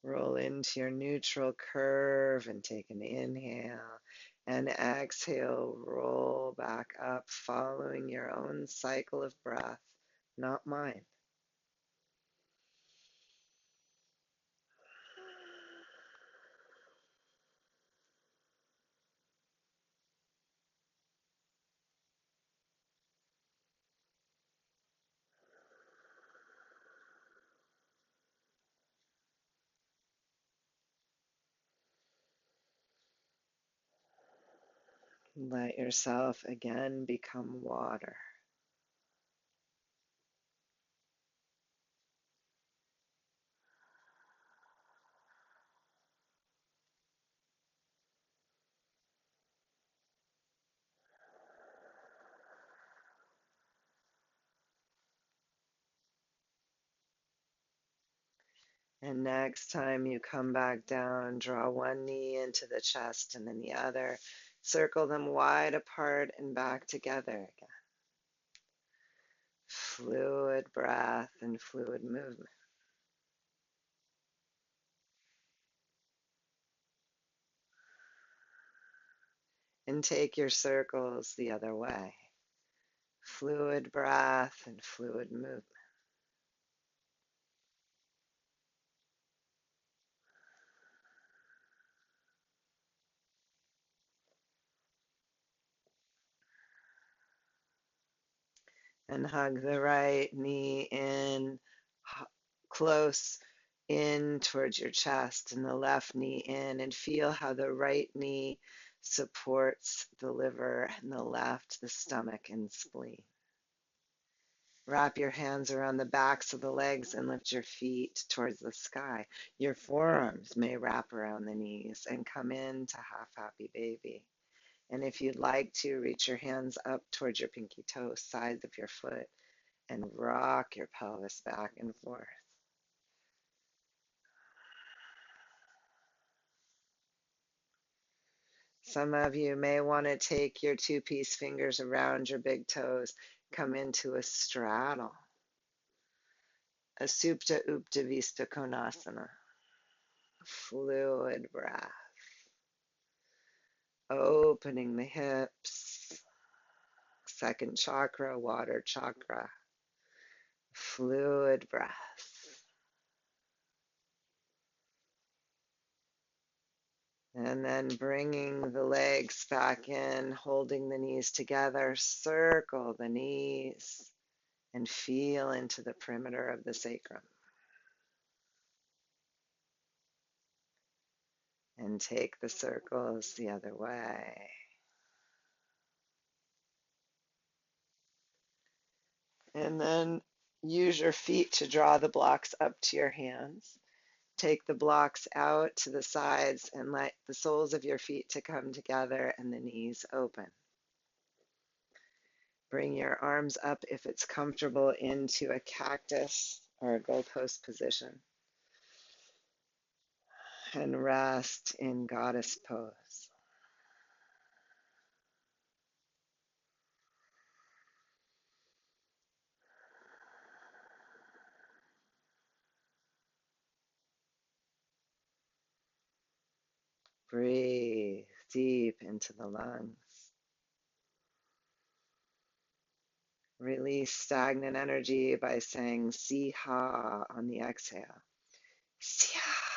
down. Roll into your neutral curve and take an inhale. And exhale, roll back up, following your own cycle of breath, not mine. Let yourself again become water. And next time you come back down, draw one knee into the chest and then the other. Circle them wide apart and back together again. Fluid breath and fluid movement. And take your circles the other way. Fluid breath and fluid movement. And hug the right knee in close in towards your chest and the left knee in, and feel how the right knee supports the liver and the left the stomach and spleen. Wrap your hands around the backs of the legs and lift your feet towards the sky. Your forearms may wrap around the knees and come into half happy baby. And if you'd like to, reach your hands up towards your pinky toe, sides of your foot, and rock your pelvis back and forth. Some of you may want to take your two-piece fingers around your big toes, come into a straddle, a Supta Upta Vista Konasana. Fluid breath, opening the hips, second chakra, water chakra. Fluid breath. And then bringing the legs back in, holding the knees together, circle the knees and feel into the perimeter of the sacrum. And take the circles the other way. And then use your feet to draw the blocks up to your hands. Take the blocks out to the sides and let the soles of your feet to come together and the knees open. Bring your arms up, if it's comfortable, into a cactus or a goalpost position. And rest in goddess pose. Breathe deep into the lungs. Release stagnant energy by saying "si-ha" on the exhale. Si-ha.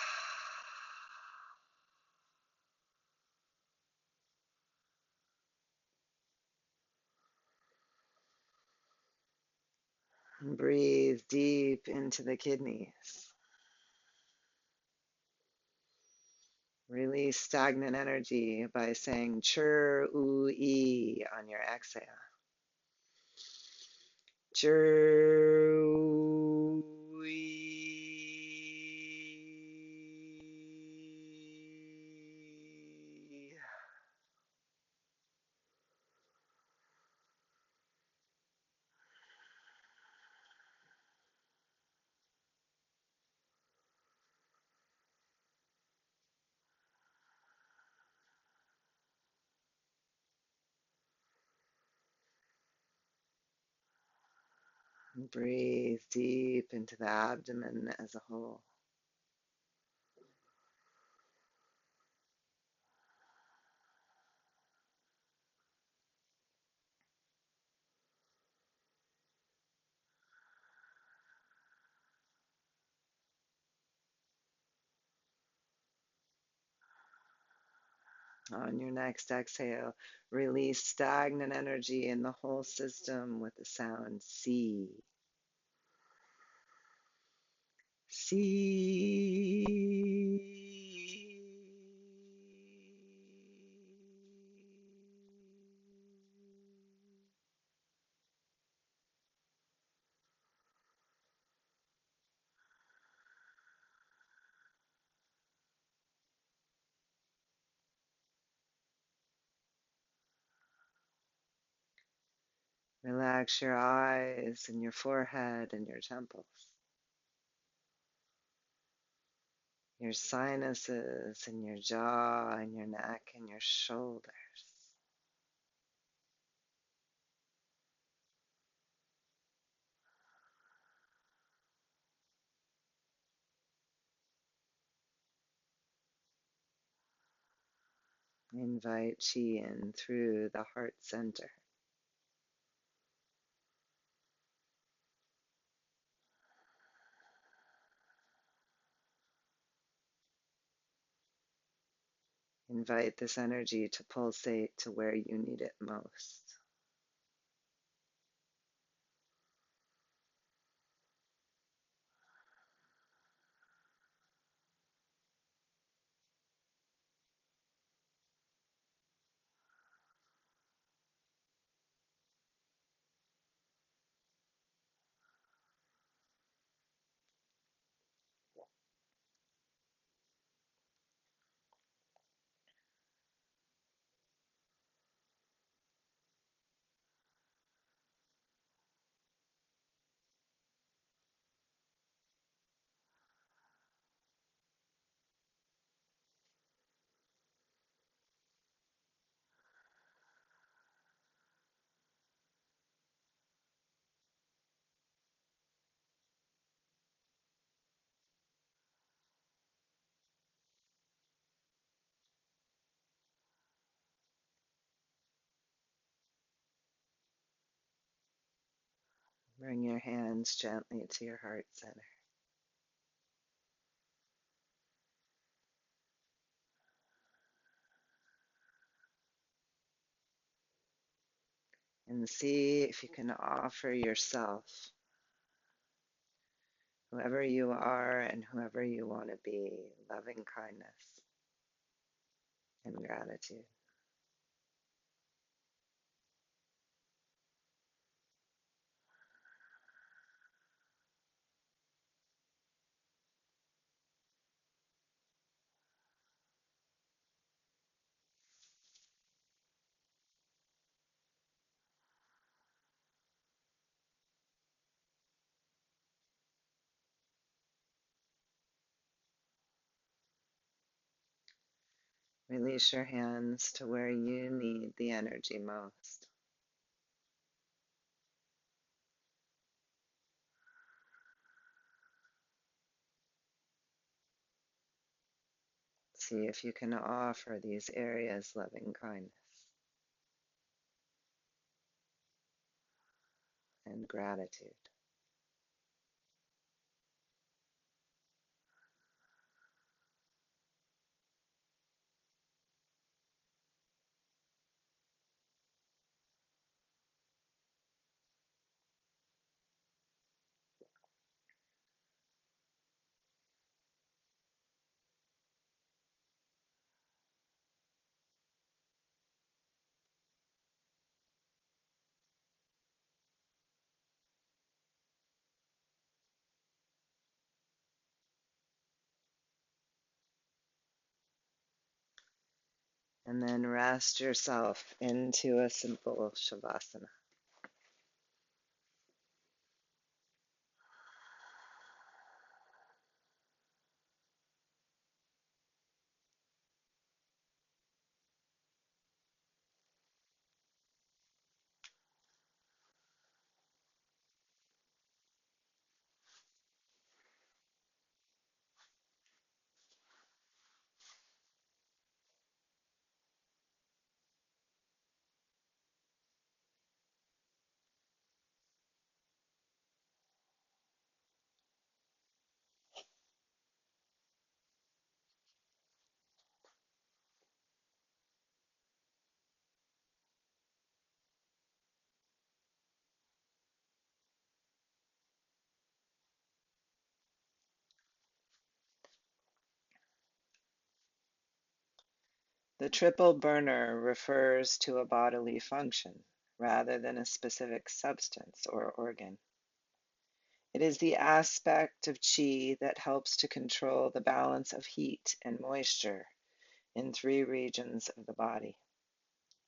Breathe deep into the kidneys. Release stagnant energy by saying "chur-u-e" on your exhale. Chur-u-e. Breathe deep into the abdomen as a whole. On your next exhale, release stagnant energy in the whole system with the sound C. C. Relax your eyes and your forehead and your temples, your sinuses and your jaw and your neck and your shoulders. Invite Qi in through the heart center. Invite this energy to pulsate to where you need it most. Bring your hands gently to your heart center and see if you can offer yourself, whoever you are and whoever you want to be, loving kindness and gratitude. Release your hands to where you need the energy most. See if you can offer these areas loving kindness and gratitude. And then rest yourself into a simple shavasana. The triple burner refers to a bodily function rather than a specific substance or organ. It is the aspect of qi that helps to control the balance of heat and moisture in three regions of the body: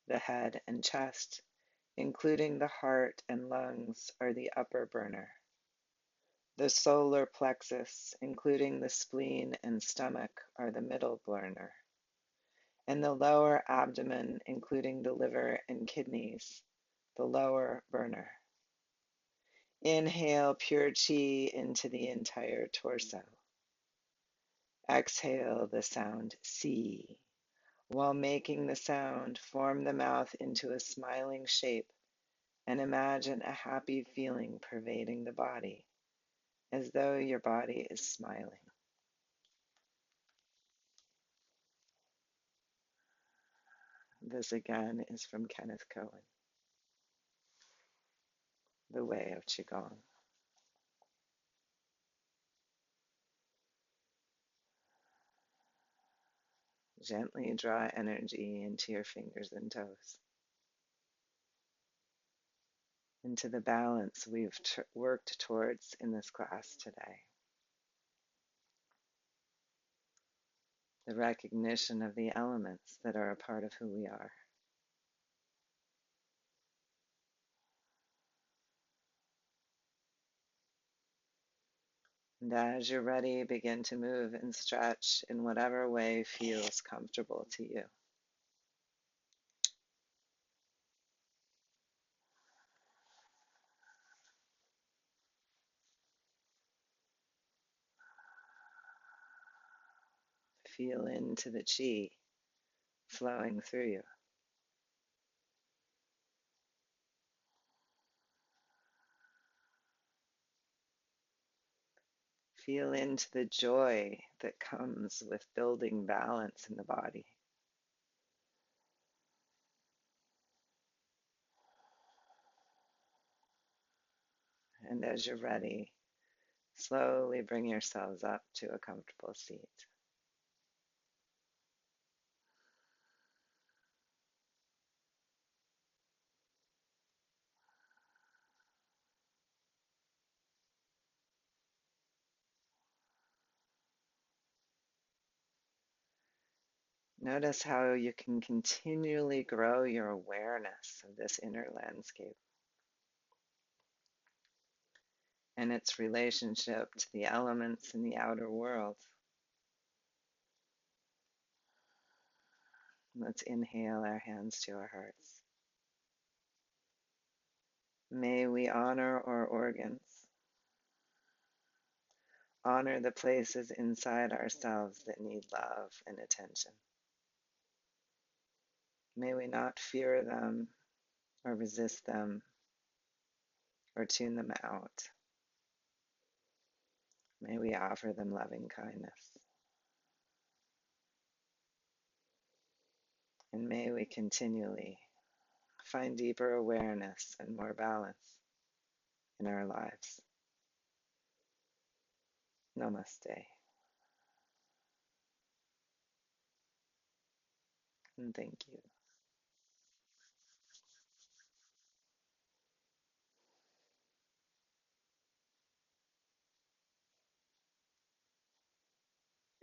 the head and chest, including the heart and lungs, are the upper burner. The solar plexus, including the spleen and stomach, are the middle burner. And the lower abdomen, including the liver and kidneys, the lower burner. Inhale pure qi into the entire torso. Exhale the sound si. While making the sound, form the mouth into a smiling shape and imagine a happy feeling pervading the body, as though your body is smiling. This again is from Kenneth Cohen, The Way of Qigong. Gently draw energy into your fingers and toes, into the balance we've worked towards in this class today. The recognition of the elements that are a part of who we are. And as you're ready, begin to move and stretch in whatever way feels comfortable to you. Feel into the qi flowing through you. Feel into the joy that comes with building balance in the body. And as you're ready, slowly bring yourselves up to a comfortable seat. Notice how you can continually grow your awareness of this inner landscape and its relationship to the elements in the outer world. Let's inhale our hands to our hearts. May we honor our organs, honor the places inside ourselves that need love and attention. May we not fear them or resist them or tune them out. May we offer them loving kindness. And may we continually find deeper awareness and more balance in our lives. Namaste. And thank you.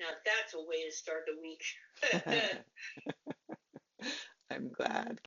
Now that's a way to start the week. I'm glad.